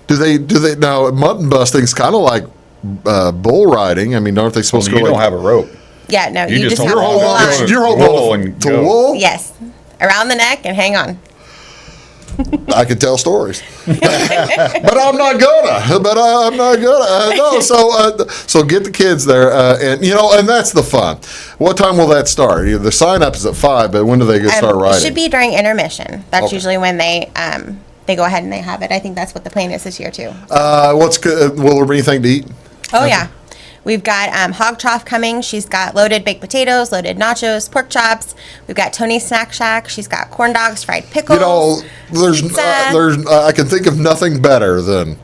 Do they now mutton busting's kind of like bull riding? I mean, aren't they supposed to go? You don't have a rope. Yeah, no, You you just just have hold a on. line. You're holding on to wool. Yes, around the neck and hang on. I could tell stories, but I'm not gonna. No, so get the kids there, and that's the fun. What time will that start? The sign up is at 5, but when do they start riding? It should be during intermission. That's usually when they go ahead and they have it. I think that's what the plan is this year too. Will there be anything to eat? Oh yeah. We've got Hog Trough coming. She's got loaded baked potatoes, loaded nachos, pork chops. We've got Tony's Snack Shack. She's got corn dogs, fried pickles. There's I can think of nothing better than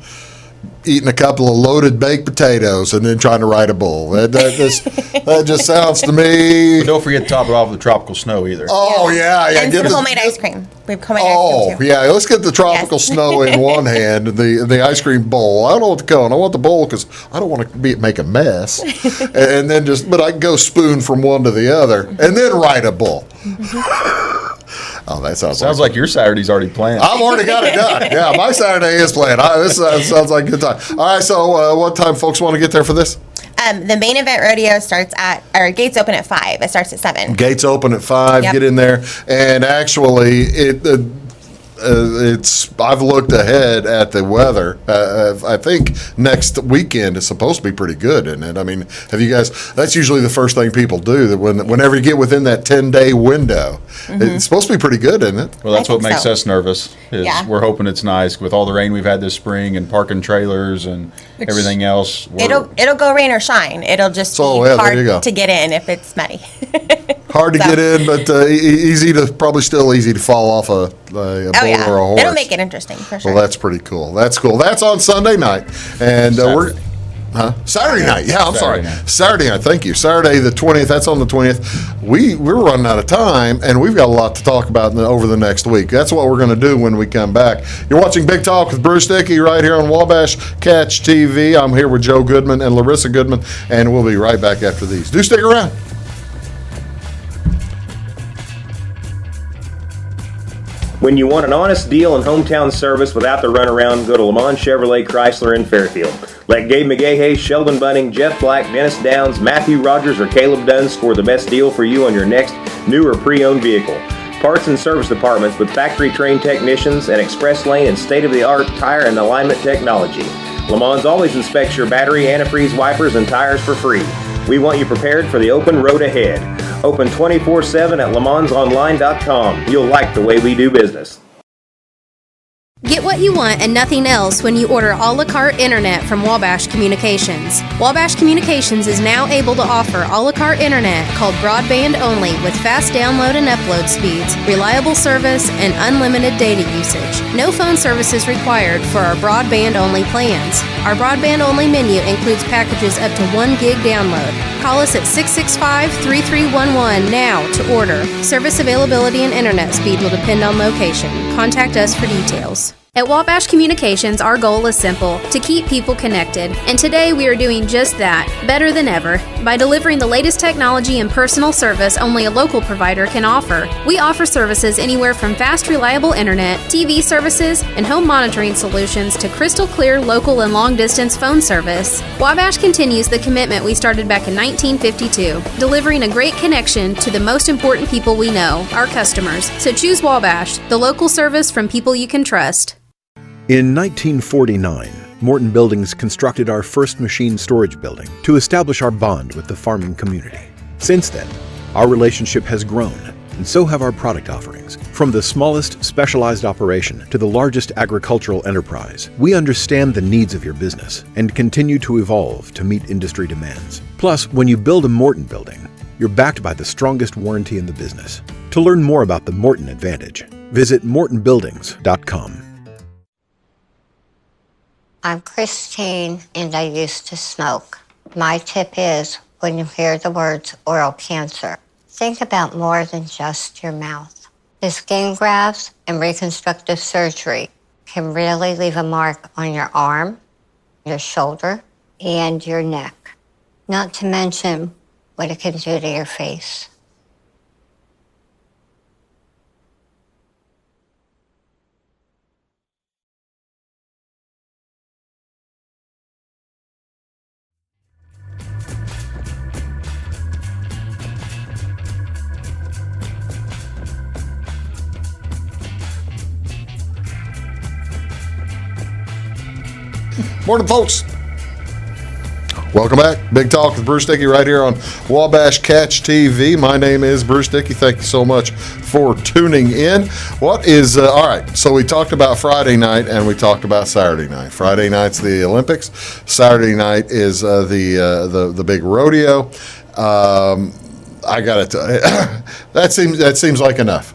eating a couple of loaded baked potatoes and then trying to ride a bull. That just sounds to me. But don't forget to top it off with the tropical snow either. Oh yeah. And some homemade ice cream. We have homemade ice cream too. Yeah. Let's get the tropical snow in one hand and the ice cream bowl. I don't know what to cone. I want the bowl because I don't want to make a mess. And then but I can go spoon from one to the other and then ride a bull. Oh, that sounds like your Saturday's already planned. I've already got it done. Yeah, my Saturday is planned. This sounds like a good time. All right, so what time folks want to get there for this? The main event rodeo gates open at 5. It starts at 7. Gates open at 5. Yep. Get in there, and actually, I've looked ahead at the weather. I think next weekend is supposed to be pretty good, isn't it? I mean, have you guys? That's usually the first thing people do. That whenever you get within that 10-day window, it's supposed to be pretty good, isn't it? Well, that's what makes us nervous. We're hoping it's nice with all the rain we've had this spring and parking trailers and everything else. It'll go rain or shine. It'll just be hard to get in if it's muddy. Hard to get in, but probably still easy to fall off a bull or a horse. It'll make it interesting for sure. Well, that's pretty cool. That's cool. That's on Sunday night, and Saturday night. Yeah, I'm sorry. Saturday night. Saturday night. Thank you. Saturday the 20th. That's on the 20th. We're running out of time, and we've got a lot to talk about over the next week. That's what we're going to do when we come back. You're watching Big Talk with Bruce Dickey right here on Wabash Catch TV. I'm here with Joe Goodman and Larissa Goodman, and we'll be right back after these. Do stick around. When you want an honest deal and hometown service without the runaround, go to Lamont Chevrolet Chrysler in Fairfield. Let Gabe McGahey, Sheldon Bunning, Jeff Black, Dennis Downs, Matthew Rogers, or Caleb Dunn score the best deal for you on your next new or pre-owned vehicle. Parts and service departments with factory-trained technicians and express lane and state-of-the-art tire and alignment technology. Lamont always inspects your battery, antifreeze, wipers, and tires for free. We want you prepared for the open road ahead. Open 24/7 at LeMansOnline.com. You'll like the way we do business. Get what you want and nothing else when you order a la carte internet from Wabash Communications. Wabash Communications is now able to offer a la carte internet called broadband only with fast download and upload speeds, reliable service, and unlimited data usage. No phone service is required for our broadband only plans. Our broadband only menu includes packages up to 1 gig download. Call us at 665-3311 now to order. Service availability and internet speed will depend on location. Contact us for details. At Wabash Communications, our goal is simple: to keep people connected. And today we are doing just that, better than ever, by delivering the latest technology and personal service only a local provider can offer. We offer services anywhere from fast, reliable internet, TV services, and home monitoring solutions to crystal clear local and long-distance phone service. Wabash continues the commitment we started back in 1952, delivering a great connection to the most important people we know, our customers. So choose Wabash, the local service from people you can trust. In 1949, Morton Buildings constructed our first machine storage building to establish our bond with the farming community. Since then, our relationship has grown, and so have our product offerings. From the smallest specialized operation to the largest agricultural enterprise, we understand the needs of your business and continue to evolve to meet industry demands. Plus, when you build a Morton building, you're backed by the strongest warranty in the business. To learn more about the Morton Advantage, visit mortonbuildings.com. I'm Christine, and I used to smoke. My tip is, when you hear the words oral cancer, think about more than just your mouth. The skin grafts and reconstructive surgery can really leave a mark on your arm, your shoulder, and your neck. Not to mention what it can do to your face. Morning, folks. Welcome back. Big Talk with Bruce Dickey right here on Wabash Catch TV. My name is Bruce Dickey. Thank you so much for tuning in. What is, all right, so we talked about Friday night and we talked about Saturday night. Friday night's the Olympics. Saturday night is the big rodeo. I got to tell you, that seems like enough.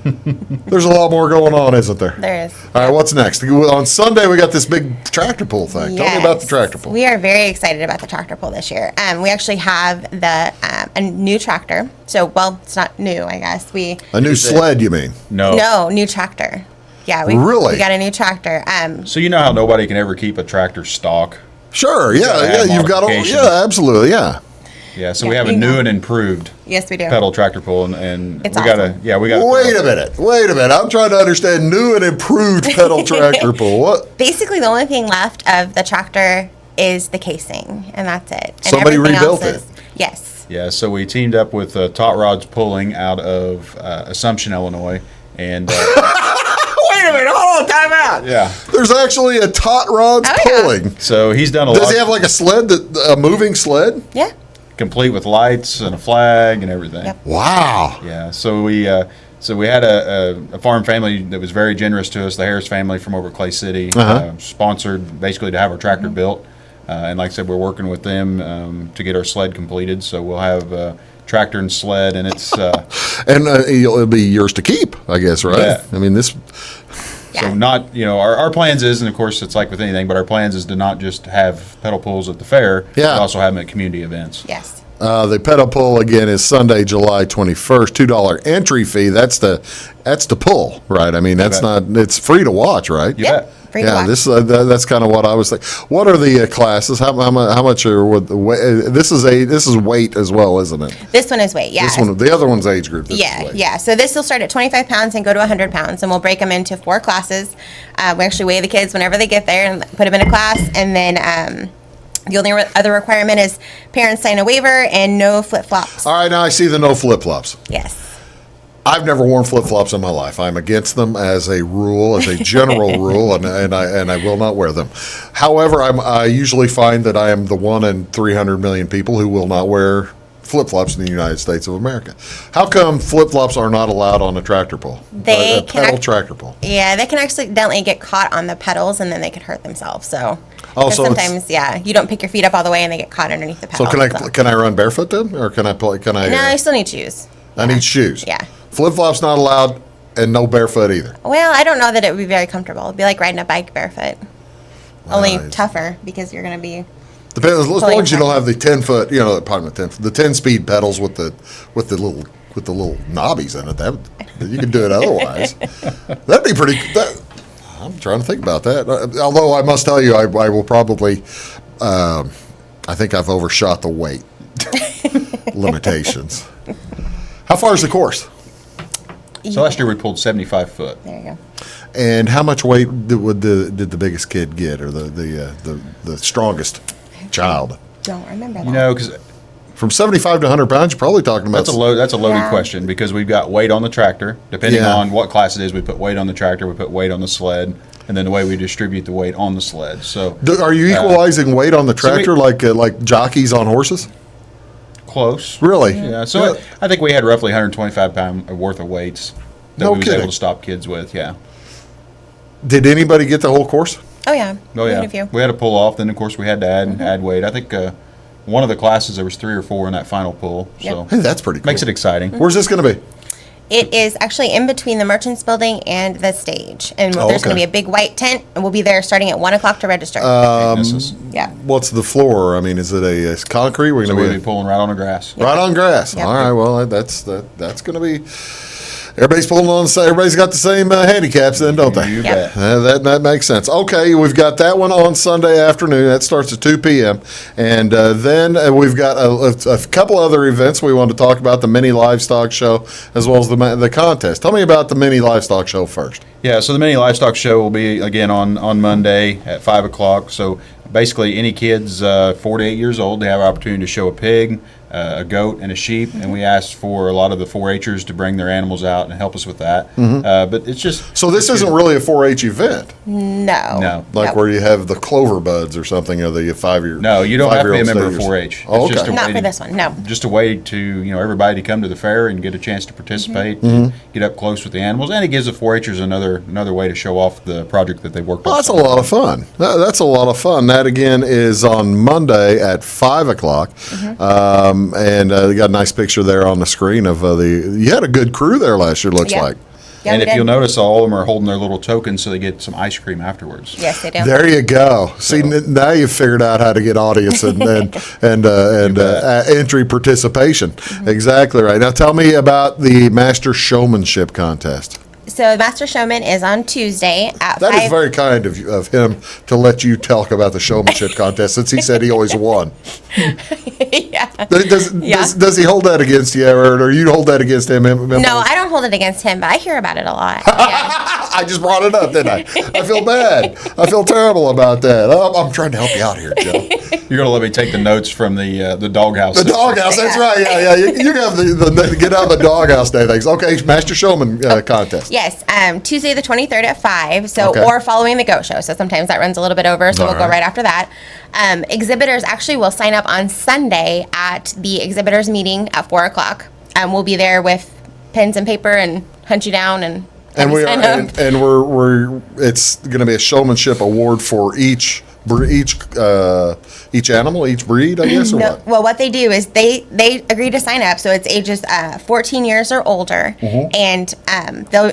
There's a lot more going on, isn't there? There is. All right, what's next? On Sunday, we got this big tractor pull thing. Tell me about the tractor pull. We are very excited about the tractor pull this year. We actually have a new tractor. So, well, it's not new, I guess. A new sled, you mean? No, new tractor. Yeah, we got a new tractor. So you know how nobody can ever keep a tractor stock? Sure, yeah, you've got all, yeah, absolutely, yeah. Yeah, so we have a new and improved yes, we do. pedal tractor pull, and it's we awesome. we got. Wait a minute. I'm trying to understand new and improved pedal tractor pull. What? Basically, the only thing left of the tractor is the casing, and that's it. And somebody everything rebuilt else it. Yes. Yeah, so we teamed up with Tot Rods Pulling out of Assumption, Illinois, and. Wait a minute, hold on, time out. Yeah. There's actually a Tot Rods Pulling. Yeah. So he's done a lot. Does he have like a sled, a moving sled? Yeah. Complete with lights and a flag and everything. Yep. Wow. Yeah. So we had a farm family that was very generous to us. The Harris family from over Clay City sponsored basically to have our tractor built. And like I said, we're working with them to get our sled completed. So we'll have tractor and sled, and it's and it'll be yours to keep, I guess, right? Yeah. I mean, this. Yeah. So not, our plans is, and of course it's like with anything, but our plans is to not just have pedal pulls at the fair, Yeah. but also have them at community events. Yes. The pedal pull again is Sunday, July 21st. $2 entry fee. That's the pull, right? I mean, that's bet. not. It's free to watch, right? You bet. Free to Yeah, watch. that's kind of what I was thinking. What are the classes? How much are with the weight? This is weight as well, isn't it? This one is weight, yeah. The other one's age group. This is Yeah, weight. yeah. So this will start at 25 pounds and go to 100 pounds, and we'll break them into 4 classes. We actually weigh the kids whenever they get there and put them in a class, and then the only other requirement is parents sign a waiver and no flip-flops. All right, now I see the no flip flops. Yes. I've never worn flip flops in my life. I'm against them as a rule, as a general rule, and I will not wear them. However, I usually find that I am the 1 in 300 million people who will not wear flip flops in the United States of America. How come flip flops are not allowed on a tractor pull? They a pedal tractor pull. Yeah, they can accidentally get caught on the pedals, and then they could hurt themselves. So, Oh, 'cause so it's- sometimes, you don't pick your feet up all the way, and they get caught underneath the So pedal. can I run barefoot then, or can I play? Can I? No, you still need shoes. I need shoes. Yeah. Flip flops not allowed, and no barefoot either. Well, I don't know that it would be very comfortable. It'd be like riding a bike barefoot. Only Right. tougher because you're going to be. Depends as Pulling long as you don't have pedal. the 10-foot, the 10-speed pedals with the little knobbies in it. You can do it otherwise. That'd be pretty. I'm trying to think about that. Although I must tell you, I will probably. I think I've overshot the weight limitations. How far is the course? So last year we pulled 75 foot. There you go. And how much weight did the biggest kid get, or the strongest child? Don't remember that. Because From 75 to 100 pounds, you're probably talking about. that's a loaded Yeah. question, because we've got weight on the tractor. Depending Yeah. on what class it is, we put weight on the tractor, we put weight on the sled, and then the way we distribute the weight on the sled. So Are you equalizing weight on the so we- tractor like jockeys on horses? close. Really? Yeah. So I think we had roughly 125 pound worth of weights that No we was kidding. able to stop kids with. Yeah. Did anybody get the whole course? Oh, yeah. Oh We yeah. had a few. We had to pull off. Then of course we had to add weight. I think one of the classes there was 3 or 4 in that final pull. So Hey, that's pretty cool. makes it exciting. Where's this going to be? It is actually in between the Merchants Building and the stage. And Oh, there's going okay. to be a big white tent, and we'll be there starting at 1 o'clock to register. This is- yeah. What's the floor? I mean, is it a concrete? We're so going we'll to be pulling right on the grass. right on grass. Yep. All right. Well, that's going to be. Everybody's pulling on. Everybody's got the same handicaps, then, don't they? You Yep. bet. That makes sense. Okay, we've got that one on Sunday afternoon. That starts at 2 p.m. And then we've got a couple other events we want to talk about, the mini livestock show as well as the contest. Tell me about the mini livestock show first. Yeah, so the mini livestock show will be again on Monday at 5 o'clock. So basically, any kids 4 to 8 years old, they have an opportunity to show a pig, a goat, and a sheep. And we asked for a lot of the 4-H'ers to bring their animals out and help us with that. But it's just So this isn't really a 4-H event, No. No. like Nope. where you have the clover buds or something, or the 5-year. No, you don't have to be a 5-year-old member of stayers. 4-H. Oh, It's just okay. a Not way for to- this one, no. Just a way to everybody to come to the fair and get a chance to participate, Mm-hmm. and get up close with the animals, and it gives the 4-H'ers another way to show off the project that they worked on. Well, that's a lot of fun. That's a lot of fun. That again is on Monday at 5 o'clock, and you got a nice picture there on the screen of You had a good crew there last year. Looks Yeah. like. Yeah, And we if did. you'll notice, all of them are holding their little tokens so they get some ice cream afterwards. Yes, they do. There you go. See, now you've figured out how to get audience and entry participation. Exactly right. Now tell me about the Master Showmanship contest. So Master Showman is on Tuesday at That 5. is very kind of him to let you talk about the showmanship contest, since he said he always won. Yeah. Does he hold that against you, or you hold that against him? No, I don't hold it against him, but I hear about it a lot. Yeah. I just brought it up, didn't I? I feel bad. I feel terrible about that. I'm trying to help you out here, Joe. You're gonna let me take the notes from the doghouse. The doghouse, that's right. Yeah. You have the get out of the doghouse day things. Okay, Master Showman contest. Yes, Tuesday the 23rd at 5, so Okay. or following the goat show. So sometimes that runs a little bit over, so All we'll go right. right after that. Exhibitors actually will sign up on Sunday at the exhibitors meeting at 4 o'clock. We'll be there with pens and paper and hunt you down and And have you sign up. we're it's going to be a showmanship award for each each animal, each breed, I guess, or No, what? well, what they do is they agree to sign up, so it's ages 14 years or older, and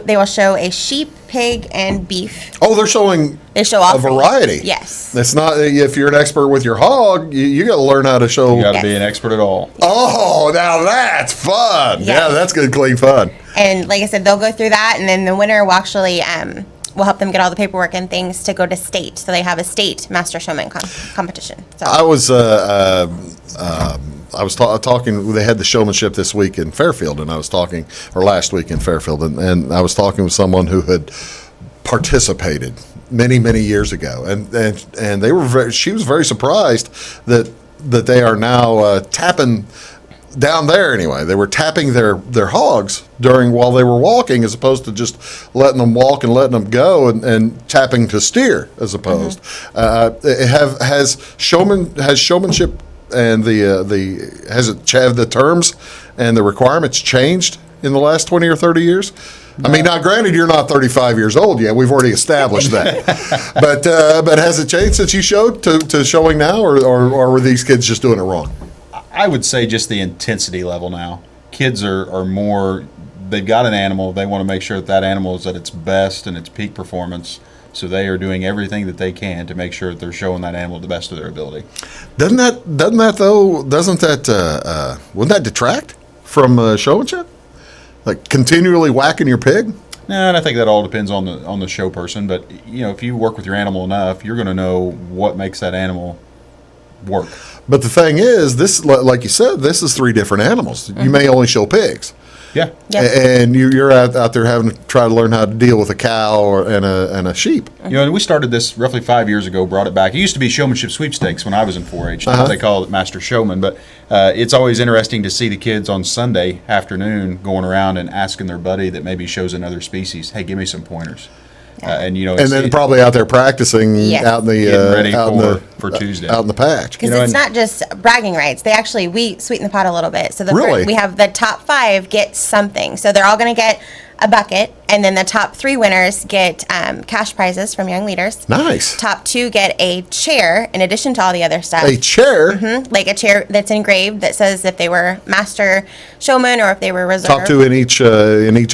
they will show a sheep, pig, and beef. Oh, they're showing They show all a three. variety. Yes. It's not, if you're an expert with your hog, you got to learn how to show. You got to Yes. be an expert at all. Oh, now that's fun. Yes. Yeah, that's good, clean fun. And like I said, they'll go through that, and then the winner will actually we'll help them get all the paperwork and things to go to state. So they have a state master showman competition. So I was talking. They had the showmanship this week in Fairfield, and I was talking, or last week in Fairfield, and I was talking with someone who had participated many years ago, and they were she was very surprised that they are now tapping. Down there, anyway, they were tapping their hogs while they were walking, as opposed to just letting them walk and letting them go, and tapping to steer, as opposed. Has showmanship and have the terms and the requirements changed in the last 20 or 30 years? I mean, now granted, you're not 35 years old yet. We've already established that. but has it changed since you showed to showing now, or were these kids just doing it wrong? I would say just the intensity level now. Kids are more, they've got an animal, they want to make sure that animal is at its best and its peak performance, so they are doing everything that they can to make sure that they're showing that animal the best of their ability. Wouldn't that detract from showmanship? Like continually whacking your pig? No, and I think that all depends on the show person, but if you work with your animal enough, you're going to know what makes that animal work. But the thing is, this, like you said, this is 3 different animals. You may only show pigs. Yeah. And you're out there having to try to learn how to deal with a cow and a sheep. And we started this roughly 5 years ago, brought it back. It used to be showmanship sweepstakes when I was in 4-H. Now they call it Master Showman. But it's always interesting to see the kids on Sunday afternoon going around and asking their buddy that maybe shows another species, hey, give me some pointers. And then probably out there practicing Yes. out in the getting ready out in the, for Tuesday. out in the patch. because it's not just bragging rights. We sweeten the pot a little bit. So Really? we have the top 5 get something. So they're all going to get a bucket, and then the top 3 winners get cash prizes from young leaders. Nice. Top 2 get a chair in addition to all the other stuff. A chair. Like a chair that's engraved that says if they were master showman or if they were reserve. Top 2 in each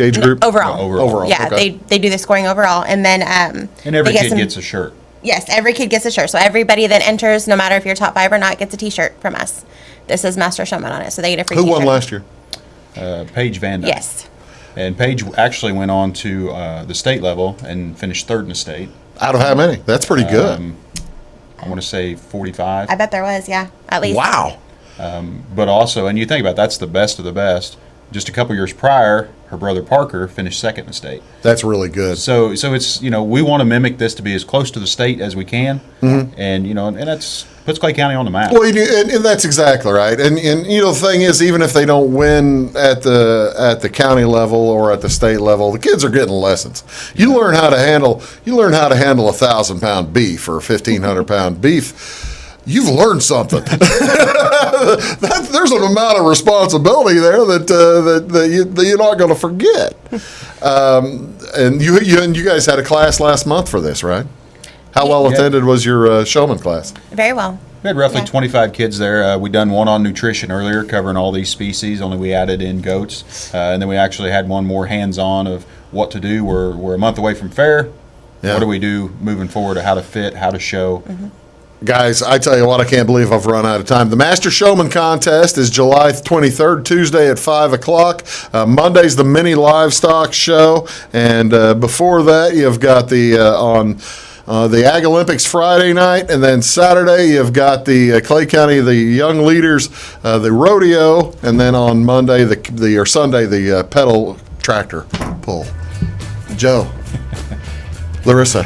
age group. Overall. Overall. Yeah, okay. they do the scoring overall, and then And every kid gets a shirt. Yes, every kid gets a shirt. So everybody that enters, no matter if you're top 5 or not, gets a T-shirt from us. This says Master Showman on it, so they get a free Who T-shirt. won last year? Paige Van Dyke. Yes. And Paige actually went on to the state level and finished 3rd in the state. Out of how many? That's pretty good. I want to say 45. I bet there was, yeah, at least. Wow. But also, and you think about it, that's the best of the best. Just a couple years prior, her brother Parker finished 2nd in the state. That's really good. So it's we want to mimic this to be as close to the state as we can, and and that's puts Clay County on the map. Well, and that's exactly right. And the thing is, even if they don't win at the county level or at the state level, the kids are getting lessons. You learn how to handle 1,000-pound beef or 1,500-pound beef. You've learned something. There's an amount of responsibility there that you're not going to forget. And you guys had a class last month for this, right? How well attended was your showman class? Very well. We had roughly Yeah. 25 kids there. We done one on nutrition earlier, covering all these species. Only we added in goats, and then we actually had one more hands-on of what to do. We're a month away from fair. Yeah. What do we do moving forward? How to fit, how to show. Guys, I tell you what, I can't believe I've run out of time. The Master Showman Contest is July 23rd, Tuesday at 5 o'clock. Monday's the mini livestock show. And before that, you've got the Ag Olympics Friday night. And then Saturday, you've got the Clay County, the Young Leaders, the rodeo. And then on Monday, or Sunday, the pedal tractor pull. Joe, Larissa.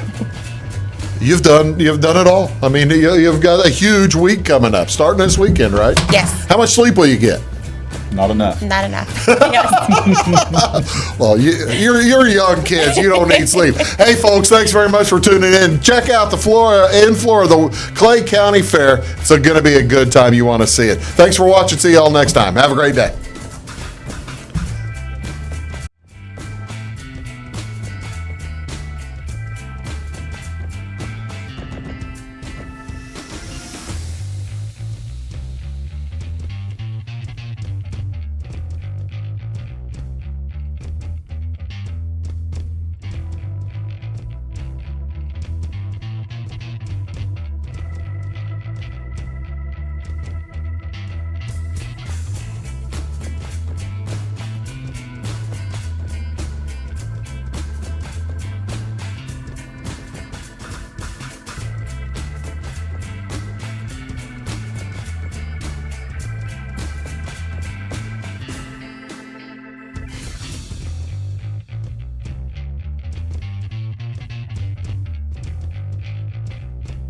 You've done it all. I mean, you've got a huge week coming up, starting this weekend, right? Yes. How much sleep will you get? Not enough. Not enough. Yes. Well, you're young kids. You don't need sleep. Hey, folks, thanks very much for tuning in. Check out the Clay County Fair. It's going to be a good time. You want to see it. Thanks for watching. See you all next time. Have a great day.